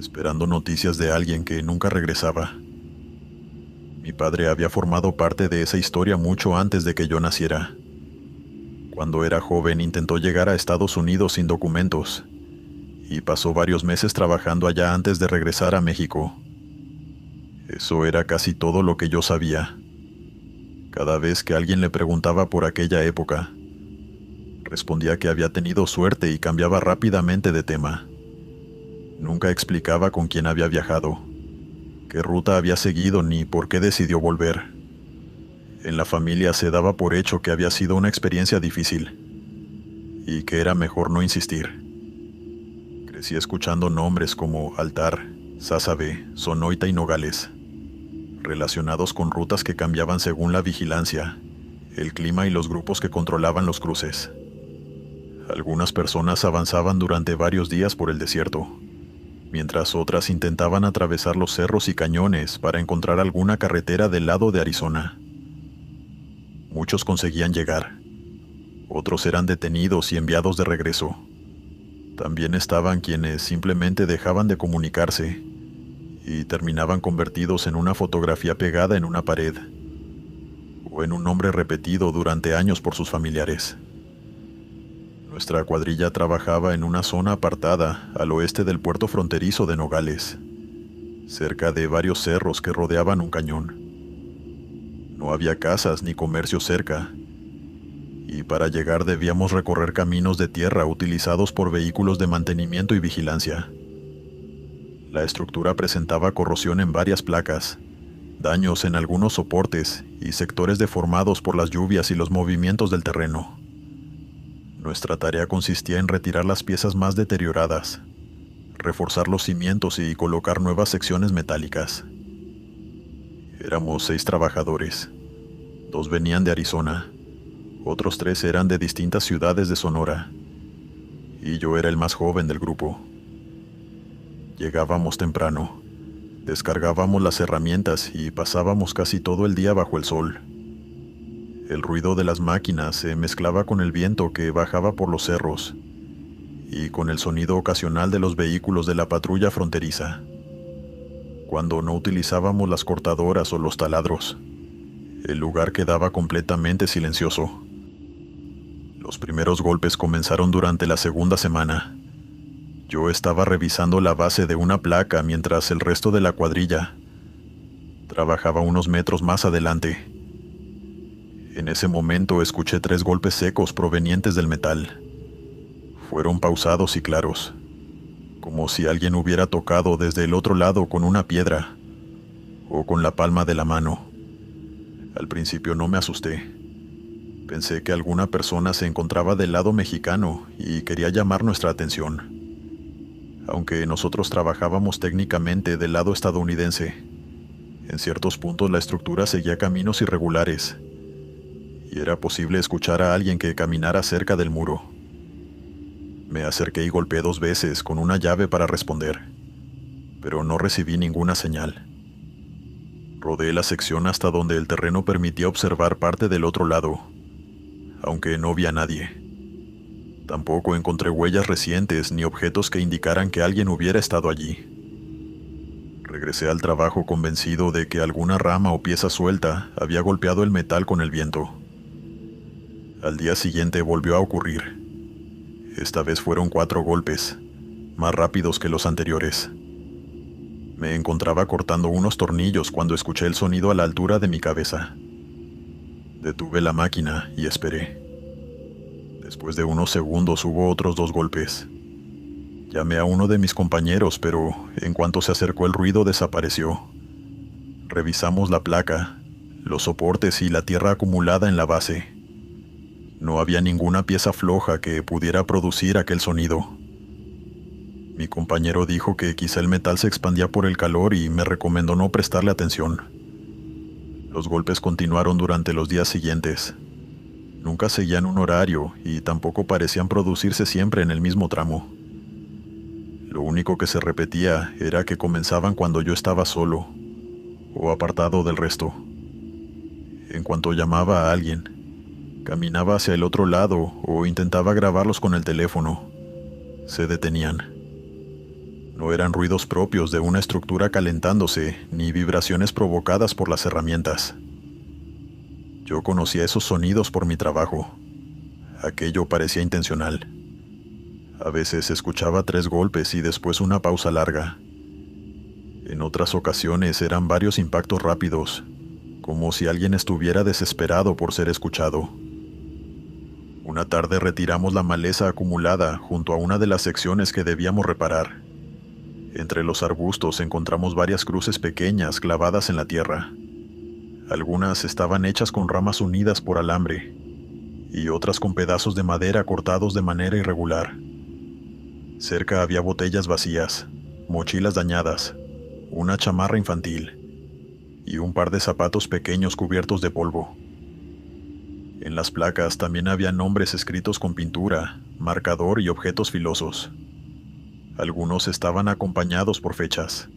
S1: esperando noticias de alguien que nunca regresaba. Mi padre había formado parte de esa historia mucho antes de que yo naciera. Cuando era joven intentó llegar a Estados Unidos sin documentos y pasó varios meses trabajando allá antes de regresar a México. Eso era casi todo lo que yo sabía. Cada vez que alguien le preguntaba por aquella época, respondía que había tenido suerte y cambiaba rápidamente de tema. Nunca explicaba con quién había viajado, qué ruta había seguido ni por qué decidió volver. En la familia se daba por hecho que había sido una experiencia difícil y que era mejor no insistir. Crecí escuchando nombres como Altar, Sázabe, Sonoita y Nogales, relacionados con rutas que cambiaban según la vigilancia, el clima y los grupos que controlaban los cruces. Algunas personas avanzaban durante varios días por el desierto, mientras otras intentaban atravesar los cerros y cañones para encontrar alguna carretera del lado de Arizona. Muchos conseguían llegar, otros eran detenidos y enviados de regreso. También estaban quienes simplemente dejaban de comunicarse y terminaban convertidos en una fotografía pegada en una pared, o en un nombre repetido durante años por sus familiares. Nuestra cuadrilla trabajaba en una zona apartada al oeste del puerto fronterizo de Nogales, cerca de varios cerros que rodeaban un cañón. No había casas ni comercio cerca, y para llegar debíamos recorrer caminos de tierra utilizados por vehículos de mantenimiento y vigilancia. La estructura presentaba corrosión en varias placas, daños en algunos soportes y sectores deformados por las lluvias y los movimientos del terreno. Nuestra tarea consistía en retirar las piezas más deterioradas, reforzar los cimientos y colocar nuevas secciones metálicas. Éramos 6 trabajadores. 2 venían de Arizona, otros 3 eran de distintas ciudades de Sonora, y yo era el más joven del grupo. Llegábamos temprano, descargábamos las herramientas y pasábamos casi todo el día bajo el sol. El ruido de las máquinas se mezclaba con el viento que bajaba por los cerros y con el sonido ocasional de los vehículos de la patrulla fronteriza. Cuando no utilizábamos las cortadoras o los taladros, el lugar quedaba completamente silencioso. Los primeros golpes comenzaron durante la segunda semana. Yo estaba revisando la base de una placa mientras el resto de la cuadrilla trabajaba unos metros más adelante. En ese momento escuché 3 golpes secos provenientes del metal. Fueron pausados y claros, como si alguien hubiera tocado desde el otro lado con una piedra o con la palma de la mano. Al principio no me asusté. Pensé que alguna persona se encontraba del lado mexicano y quería llamar nuestra atención. Aunque nosotros trabajábamos técnicamente del lado estadounidense, en ciertos puntos la estructura seguía caminos irregulares y era posible escuchar a alguien que caminara cerca del muro. Me acerqué y golpeé 2 veces con una llave para responder, pero no recibí ninguna señal. Rodeé la sección hasta donde el terreno permitía observar parte del otro lado, aunque no vi a nadie. Tampoco encontré huellas recientes ni objetos que indicaran que alguien hubiera estado allí. Regresé al trabajo convencido de que alguna rama o pieza suelta había golpeado el metal con el viento. Al día siguiente volvió a ocurrir. Esta vez fueron 4 golpes, más rápidos que los anteriores. Me encontraba cortando unos tornillos cuando escuché el sonido a la altura de mi cabeza. Detuve la máquina y esperé. Después de unos segundos hubo otros 2 golpes. Llamé a uno de mis compañeros, pero en cuanto se acercó el ruido desapareció. Revisamos la placa, los soportes y la tierra acumulada en la base. No había ninguna pieza floja que pudiera producir aquel sonido. Mi compañero dijo que quizá el metal se expandía por el calor y me recomendó no prestarle atención. Los golpes continuaron durante los días siguientes. Nunca seguían un horario y tampoco parecían producirse siempre en el mismo tramo. Lo único que se repetía era que comenzaban cuando yo estaba solo o apartado del resto. En cuanto llamaba a alguien, caminaba hacia el otro lado o intentaba grabarlos con el teléfono, se detenían. No eran ruidos propios de una estructura calentándose, ni vibraciones provocadas por las herramientas. Yo conocía esos sonidos por mi trabajo. Aquello parecía intencional. A veces escuchaba 3 golpes y después una pausa larga. En otras ocasiones eran varios impactos rápidos, como si alguien estuviera desesperado por ser escuchado. Una tarde retiramos la maleza acumulada junto a una de las secciones que debíamos reparar. Entre los arbustos encontramos varias cruces pequeñas clavadas en la tierra. Algunas estaban hechas con ramas unidas por alambre, y otras con pedazos de madera cortados de manera irregular. Cerca había botellas vacías, mochilas dañadas, una chamarra infantil, y un par de zapatos pequeños cubiertos de polvo. En las placas también había nombres escritos con pintura, marcador y objetos filosos. Algunos estaban acompañados por fechas.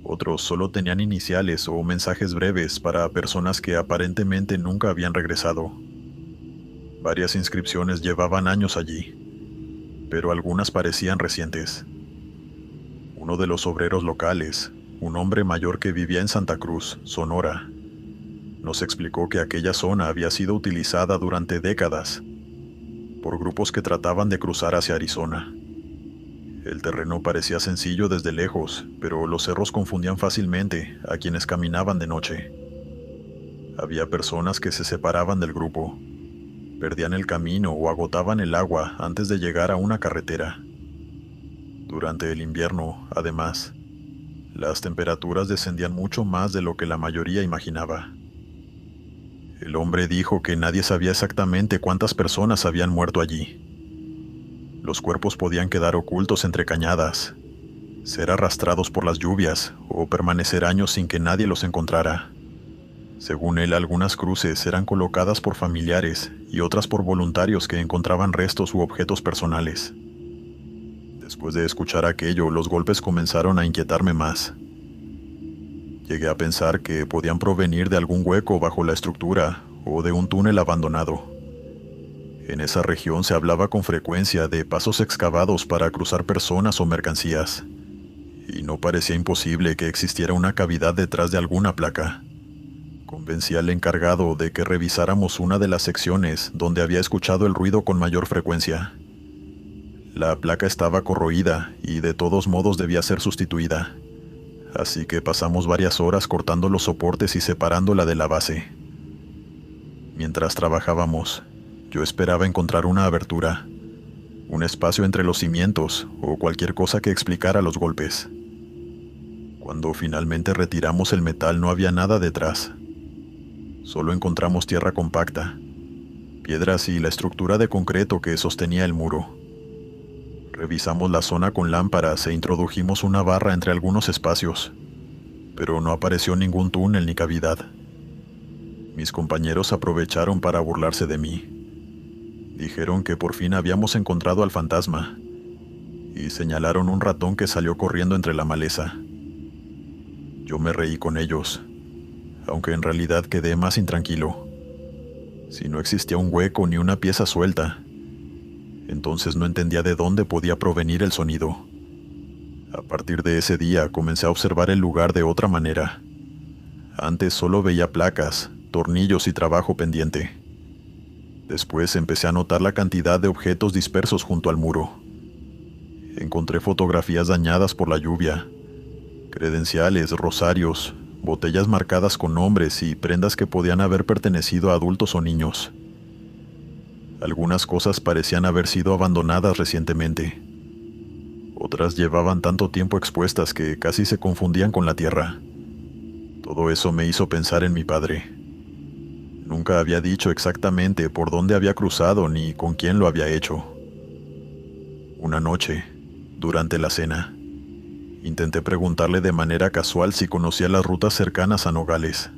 S1: Otros solo tenían iniciales o mensajes breves para personas que aparentemente nunca habían regresado. Varias inscripciones llevaban años allí, pero algunas parecían recientes. Uno de los obreros locales, un hombre mayor que vivía en Santa Cruz, Sonora, nos explicó que aquella zona había sido utilizada durante décadas por grupos que trataban de cruzar hacia Arizona. El terreno parecía sencillo desde lejos, pero los cerros confundían fácilmente a quienes caminaban de noche. Había personas que se separaban del grupo, perdían el camino o agotaban el agua antes de llegar a una carretera. Durante el invierno, además, las temperaturas descendían mucho más de lo que la mayoría imaginaba. El hombre dijo que nadie sabía exactamente cuántas personas habían muerto allí. Los cuerpos podían quedar ocultos entre cañadas, ser arrastrados por las lluvias o permanecer años sin que nadie los encontrara. Según él, algunas cruces eran colocadas por familiares y otras por voluntarios que encontraban restos u objetos personales. Después de escuchar aquello, los golpes comenzaron a inquietarme más. Llegué a pensar que podían provenir de algún hueco bajo la estructura o de un túnel abandonado. En esa región se hablaba con frecuencia de pasos excavados para cruzar personas o mercancías, y no parecía imposible que existiera una cavidad detrás de alguna placa. Convencí al encargado de que revisáramos una de las secciones donde había escuchado el ruido con mayor frecuencia. La placa estaba corroída y de todos modos debía ser sustituida, así que pasamos varias horas cortando los soportes y separándola de la base. Mientras trabajábamos, yo esperaba encontrar una abertura, un espacio entre los cimientos o cualquier cosa que explicara los golpes. Cuando finalmente retiramos el metal no había nada detrás. Solo encontramos tierra compacta, piedras y la estructura de concreto que sostenía el muro. Revisamos la zona con lámparas e introdujimos una barra entre algunos espacios, pero no apareció ningún túnel ni cavidad. Mis compañeros aprovecharon para burlarse de mí. Dijeron que por fin habíamos encontrado al fantasma y señalaron un ratón que salió corriendo entre la maleza. Yo me reí con ellos, aunque en realidad quedé más intranquilo. Si no existía un hueco ni una pieza suelta, entonces no entendía de dónde podía provenir el sonido. A partir de ese día comencé a observar el lugar de otra manera. Antes solo veía placas, tornillos y trabajo pendiente. Después empecé a notar la cantidad de objetos dispersos junto al muro. Encontré fotografías dañadas por la lluvia, credenciales, rosarios, botellas marcadas con nombres y prendas que podían haber pertenecido a adultos o niños. Algunas cosas parecían haber sido abandonadas recientemente. Otras llevaban tanto tiempo expuestas que casi se confundían con la tierra. Todo eso me hizo pensar en mi padre. Nunca había dicho exactamente por dónde había cruzado ni con quién lo había hecho. Una noche, durante la cena, intenté preguntarle de manera casual si conocía las rutas cercanas a Nogales.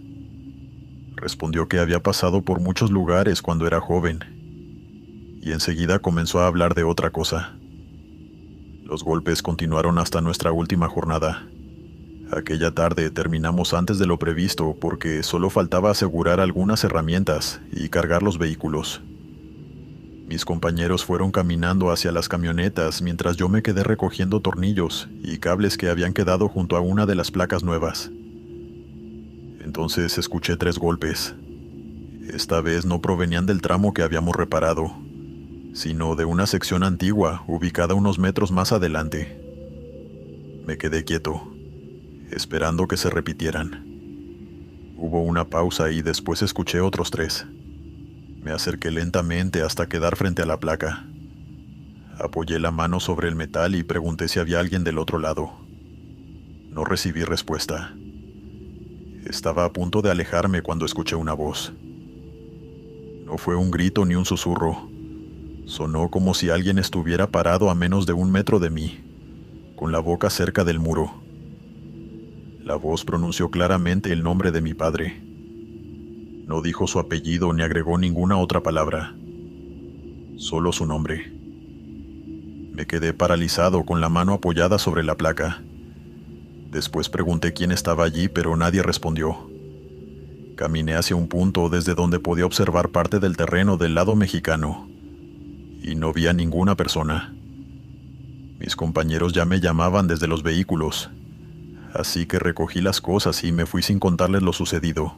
S1: Respondió que había pasado por muchos lugares cuando era joven, y enseguida comenzó a hablar de otra cosa. Los golpes continuaron hasta nuestra última jornada. Aquella tarde terminamos antes de lo previsto porque solo faltaba asegurar algunas herramientas y cargar los vehículos. Mis compañeros fueron caminando hacia las camionetas mientras yo me quedé recogiendo tornillos y cables que habían quedado junto a una de las placas nuevas. Entonces escuché 3 golpes. Esta vez no provenían del tramo que habíamos reparado, sino de una sección antigua ubicada unos metros más adelante. Me quedé quieto, esperando que se repitieran. Hubo una pausa y después escuché otros 3. Me acerqué lentamente hasta quedar frente a la placa. Apoyé la mano sobre el metal y pregunté si había alguien del otro lado. No recibí respuesta. Estaba a punto de alejarme cuando escuché una voz. No fue un grito ni un susurro. Sonó como si alguien estuviera parado a menos de 1 metro de mí, con la boca cerca del muro. La voz pronunció claramente el nombre de mi padre. No dijo su apellido ni agregó ninguna otra palabra. Solo su nombre. Me quedé paralizado con la mano apoyada sobre la placa. Después pregunté quién estaba allí, pero nadie respondió. Caminé hacia un punto desde donde podía observar parte del terreno del lado mexicano, y no vi a ninguna persona. Mis compañeros ya me llamaban desde los vehículos, así que recogí las cosas y me fui sin contarles lo sucedido.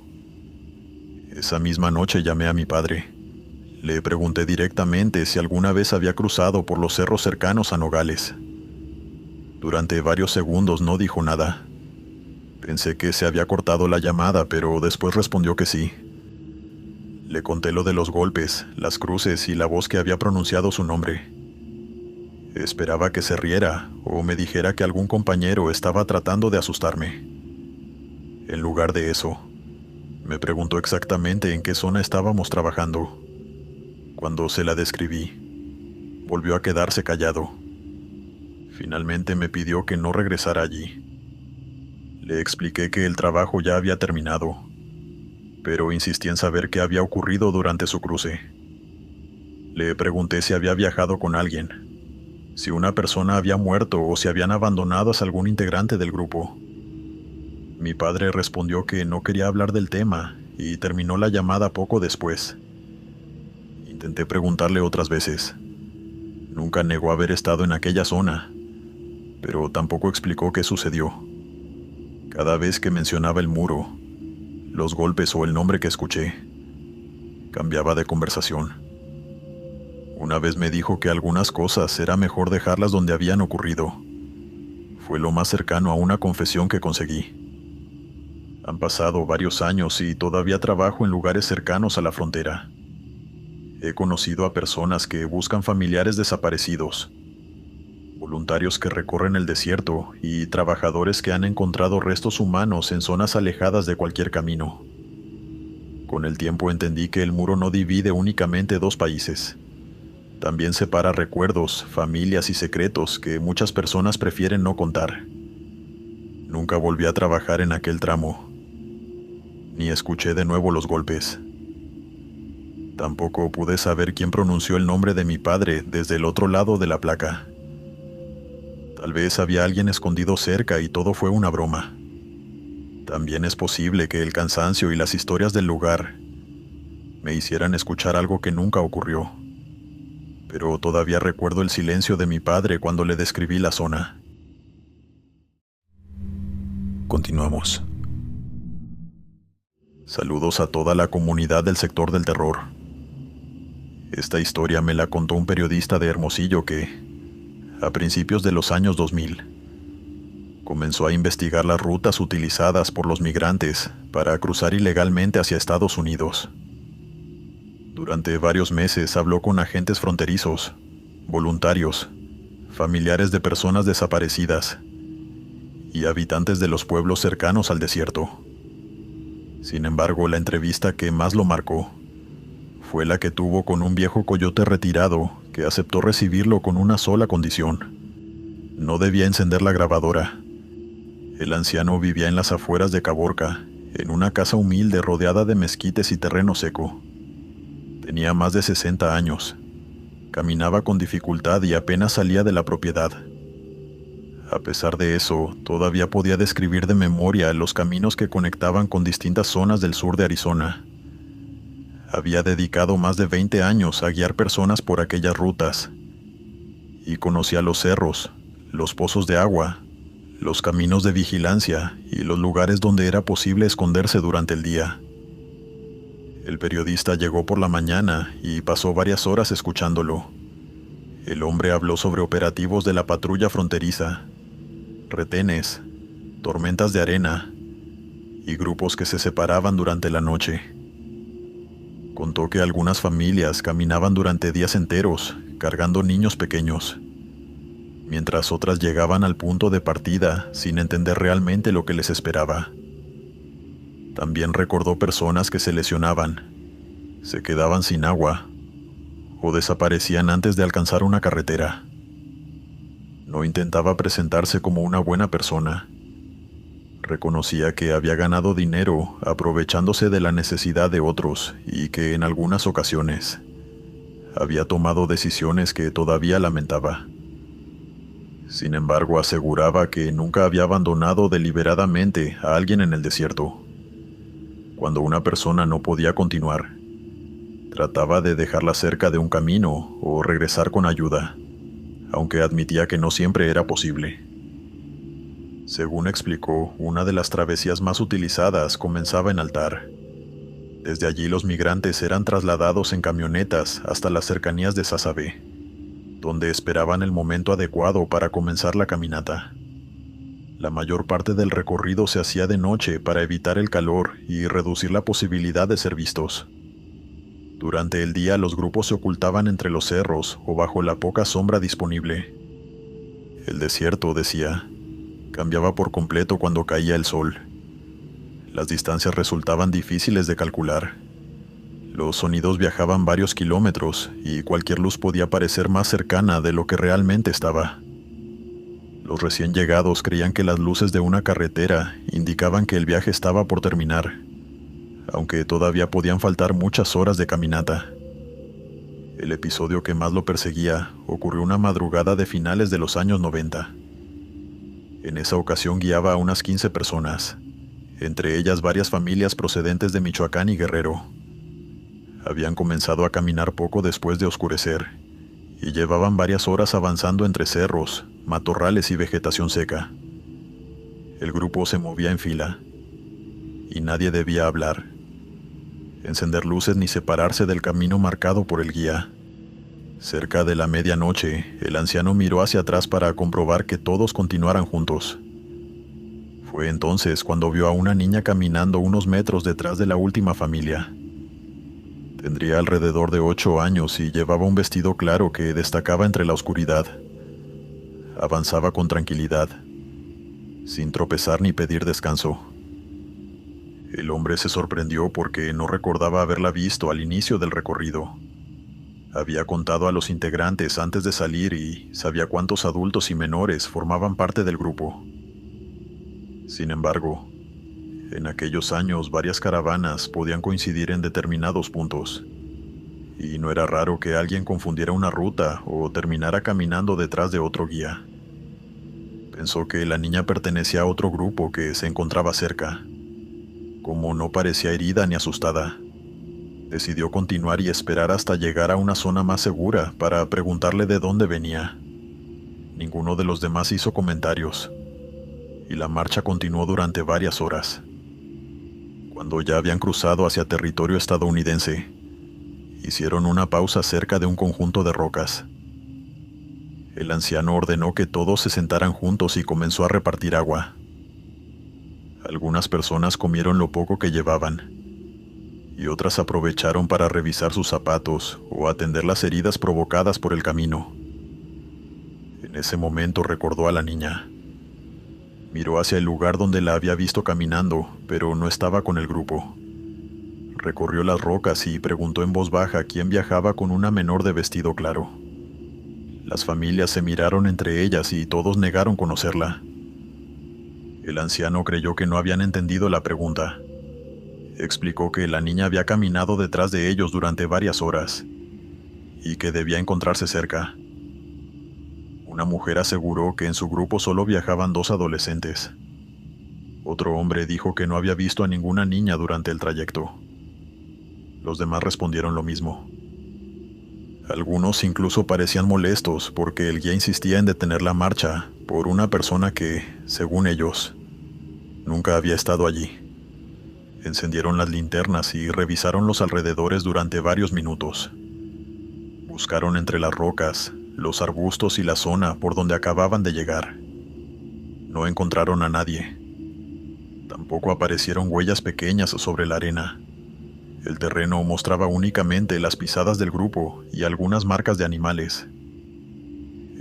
S1: Esa misma noche llamé a mi padre. Le pregunté directamente si alguna vez había cruzado por los cerros cercanos a Nogales. Durante varios segundos no dijo nada. Pensé que se había cortado la llamada, pero después respondió que sí. Le conté lo de los golpes, las cruces y la voz que había pronunciado su nombre. Esperaba que se riera o me dijera que algún compañero estaba tratando de asustarme. En lugar de eso, Me preguntó exactamente en qué zona estábamos trabajando. Cuando se la describí, volvió a quedarse callado. Finalmente me pidió que no regresara allí. Le expliqué que el trabajo ya había terminado, pero insistí en saber qué había ocurrido durante su cruce. Le pregunté si había viajado con alguien, si una persona había muerto o si habían abandonado a algún integrante del grupo. Mi padre respondió que no quería hablar del tema y terminó la llamada poco después. Intenté preguntarle otras veces. Nunca negó haber estado en aquella zona, pero tampoco explicó qué sucedió. Cada vez que mencionaba el muro, los golpes o el nombre que escuché, cambiaba de conversación. Una vez me dijo que algunas cosas era mejor dejarlas donde habían ocurrido. Fue lo más cercano a una confesión que conseguí. Han pasado varios años y todavía trabajo en lugares cercanos a la frontera. He conocido a personas que buscan familiares desaparecidos, voluntarios que recorren el desierto y trabajadores que han encontrado restos humanos en zonas alejadas de cualquier camino. Con el tiempo entendí que el muro no divide únicamente dos países. También separa recuerdos, familias y secretos que muchas personas prefieren no contar. Nunca volví a trabajar en aquel tramo, ni escuché de nuevo los golpes. Tampoco pude saber quién pronunció el nombre de mi padre desde el otro lado de la placa. Tal vez había alguien escondido cerca y todo fue una broma. También es posible que el cansancio y las historias del lugar me hicieran escuchar algo que nunca ocurrió. Pero todavía recuerdo el silencio de mi padre cuando le describí la zona. Continuamos. Saludos a toda la comunidad del sector del terror. Esta historia me la contó un periodista de Hermosillo que, a principios de los años 2000, comenzó a investigar las rutas utilizadas por los migrantes para cruzar ilegalmente hacia Estados Unidos. Durante varios meses habló con agentes fronterizos, voluntarios, familiares de personas desaparecidas y habitantes de los pueblos cercanos al desierto. Sin embargo, la entrevista que más lo marcó fue la que tuvo con un viejo coyote retirado que aceptó recibirlo con una sola condición: no debía encender la grabadora. El anciano vivía en las afueras de Caborca, en una casa humilde rodeada de mezquites y terreno seco. Tenía más de 60 años. Caminaba con dificultad y apenas salía de la propiedad. A pesar de eso, todavía podía describir de memoria los caminos que conectaban con distintas zonas del sur de Arizona. Había dedicado más de 20 años a guiar personas por aquellas rutas y conocía los cerros, los pozos de agua, los caminos de vigilancia y los lugares donde era posible esconderse durante el día. El periodista llegó por la mañana y pasó varias horas escuchándolo. El hombre habló sobre operativos de la patrulla fronteriza, retenes, tormentas de arena y grupos que se separaban durante la noche. Contó que algunas familias caminaban durante días enteros, cargando niños pequeños, mientras otras llegaban al punto de partida sin entender realmente lo que les esperaba. También recordó personas que se lesionaban, se quedaban sin agua o desaparecían antes de alcanzar una carretera. No intentaba presentarse como una buena persona. Reconocía que había ganado dinero aprovechándose de la necesidad de otros y que en algunas ocasiones había tomado decisiones que todavía lamentaba. Sin embargo, aseguraba que nunca había abandonado deliberadamente a alguien en el desierto. Cuando una persona no podía continuar, trataba de dejarla cerca de un camino o regresar con ayuda, aunque admitía que no siempre era posible. Según explicó, una de las travesías más utilizadas comenzaba en Altar. Desde allí los migrantes eran trasladados en camionetas hasta las cercanías de Sasabé, donde esperaban el momento adecuado para comenzar la caminata. La mayor parte del recorrido se hacía de noche para evitar el calor y reducir la posibilidad de ser vistos. Durante el día los grupos se ocultaban entre los cerros o bajo la poca sombra disponible. El desierto, decía, cambiaba por completo cuando caía el sol. Las distancias resultaban difíciles de calcular. Los sonidos viajaban varios kilómetros y cualquier luz podía parecer más cercana de lo que realmente estaba. Los recién llegados creían que las luces de una carretera indicaban que el viaje estaba por terminar, aunque todavía podían faltar muchas horas de caminata. El episodio que más lo perseguía ocurrió una madrugada de finales de los años 90. En esa ocasión guiaba a unas 15 personas, entre ellas varias familias procedentes de Michoacán y Guerrero. Habían comenzado a caminar poco después de oscurecer y llevaban varias horas avanzando entre cerros, matorrales y vegetación seca. El grupo se movía en fila y nadie debía hablar, encender luces ni separarse del camino marcado por el guía. Cerca de la medianoche, el anciano miró hacia atrás para comprobar que todos continuaran juntos. Fue entonces cuando vio a una niña caminando unos metros detrás de la última familia. Tendría alrededor de 8 años y llevaba un vestido claro que destacaba entre la oscuridad. Avanzaba con tranquilidad, sin tropezar ni pedir descanso. El hombre se sorprendió porque no recordaba haberla visto al inicio del recorrido. Había contado a los integrantes antes de salir y sabía cuántos adultos y menores formaban parte del grupo. Sin embargo, en aquellos años varias caravanas podían coincidir en determinados puntos, y no era raro que alguien confundiera una ruta o terminara caminando detrás de otro guía. Pensó que la niña pertenecía a otro grupo que se encontraba cerca. Como no parecía herida ni asustada, decidió continuar y esperar hasta llegar a una zona más segura para preguntarle de dónde venía. Ninguno de los demás hizo comentarios, y la marcha continuó durante varias horas. Cuando ya habían cruzado hacia territorio estadounidense, hicieron una pausa cerca de un conjunto de rocas. El anciano ordenó que todos se sentaran juntos y comenzó a repartir agua. Algunas personas comieron lo poco que llevaban, y otras aprovecharon para revisar sus zapatos o atender las heridas provocadas por el camino. En ese momento recordó a la niña. Miró hacia el lugar donde la había visto caminando, pero no estaba con el grupo. Recorrió las rocas y preguntó en voz baja quién viajaba con una menor de vestido claro. Las familias se miraron entre ellas y todos negaron conocerla. El anciano creyó que no habían entendido la pregunta. Explicó que la niña había caminado detrás de ellos durante varias horas y que debía encontrarse cerca. Una mujer aseguró que en su grupo solo viajaban 2 adolescentes. Otro hombre dijo que no había visto a ninguna niña durante el trayecto. Los demás respondieron lo mismo. Algunos incluso parecían molestos porque el guía insistía en detener la marcha por una persona que, según ellos, nunca había estado allí. Encendieron las linternas y revisaron los alrededores durante varios minutos. Buscaron entre las rocas, los arbustos y la zona por donde acababan de llegar. No encontraron a nadie. Tampoco aparecieron huellas pequeñas sobre la arena. El terreno mostraba únicamente las pisadas del grupo y algunas marcas de animales.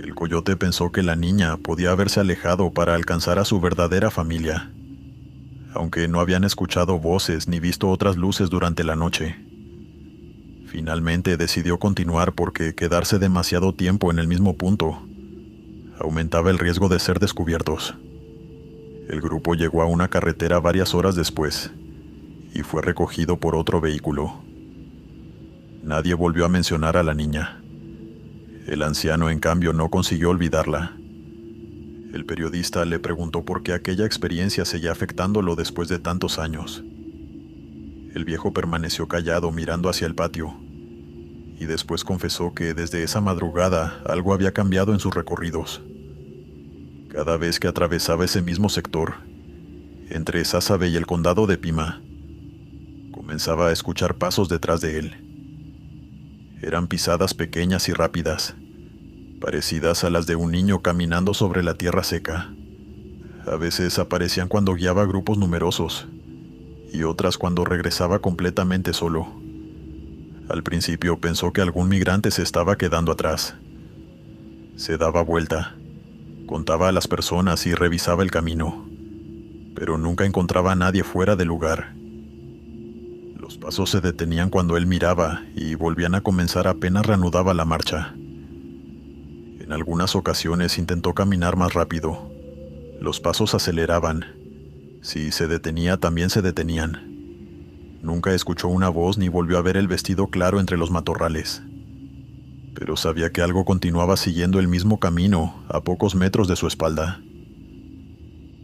S1: El coyote pensó que la niña podía haberse alejado para alcanzar a su verdadera familia, aunque no habían escuchado voces ni visto otras luces durante la noche. Finalmente decidió continuar porque quedarse demasiado tiempo en el mismo punto aumentaba el riesgo de ser descubiertos. El grupo llegó a una carretera varias horas después y fue recogido por otro vehículo. Nadie volvió a mencionar a la niña. El anciano, en cambio, no consiguió olvidarla. El periodista le preguntó por qué aquella experiencia seguía afectándolo después de tantos años. El viejo permaneció callado mirando hacia el patio, y después confesó que desde esa madrugada algo había cambiado en sus recorridos. Cada vez que atravesaba ese mismo sector, entre Sázabe y el condado de Pima, comenzaba a escuchar pasos detrás de él. Eran pisadas pequeñas y rápidas, parecidas a las de un niño caminando sobre la tierra seca. A veces aparecían cuando guiaba grupos numerosos, y otras cuando regresaba completamente solo. Al principio pensó que algún migrante se estaba quedando atrás. Se daba vuelta, contaba a las personas y revisaba el camino, pero nunca encontraba a nadie fuera del lugar. Los pasos se detenían cuando él miraba y volvían a comenzar apenas reanudaba la marcha. En algunas ocasiones intentó caminar más rápido. Los pasos aceleraban. Si se detenía, también se detenían. Nunca escuchó una voz ni volvió a ver el vestido claro entre los matorrales. Pero sabía que algo continuaba siguiendo el mismo camino, a pocos metros de su espalda.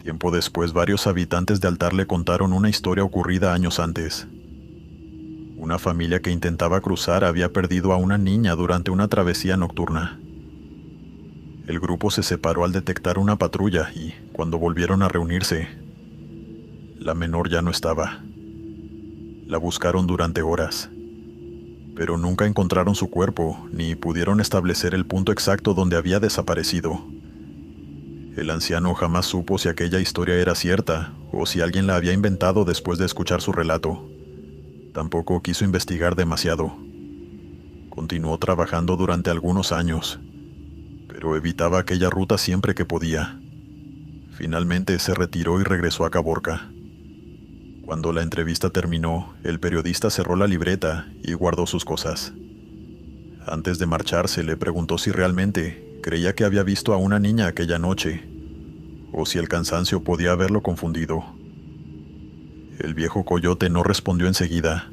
S1: Tiempo después, varios habitantes de Altar le contaron una historia ocurrida años antes. Una familia que intentaba cruzar había perdido a una niña durante una travesía nocturna. El grupo se separó al detectar una patrulla y, cuando volvieron a reunirse, la menor ya no estaba. La buscaron durante horas, pero nunca encontraron su cuerpo ni pudieron establecer el punto exacto donde había desaparecido. El anciano jamás supo si aquella historia era cierta o si alguien la había inventado después de escuchar su relato. Tampoco quiso investigar demasiado. Continuó trabajando durante algunos años, pero evitaba aquella ruta siempre que podía. Finalmente se retiró y regresó a Caborca. Cuando la entrevista terminó, el periodista cerró la libreta y guardó sus cosas. Antes de marcharse, le preguntó si realmente creía que había visto a una niña aquella noche, o si el cansancio podía haberlo confundido. El viejo coyote no respondió enseguida.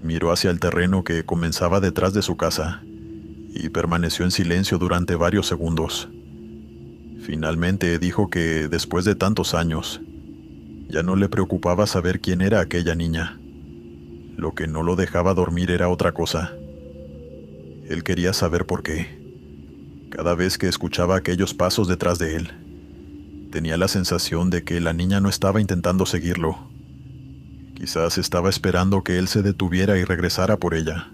S1: Miró hacia el terreno que comenzaba detrás de su casa y permaneció en silencio durante varios segundos. Finalmente dijo que, después de tantos años, ya no le preocupaba saber quién era aquella niña. Lo que no lo dejaba dormir era otra cosa. Él quería saber por qué. Cada vez que escuchaba aquellos pasos detrás de él, tenía la sensación de que la niña no estaba intentando seguirlo. Quizás estaba esperando que él se detuviera y regresara por ella.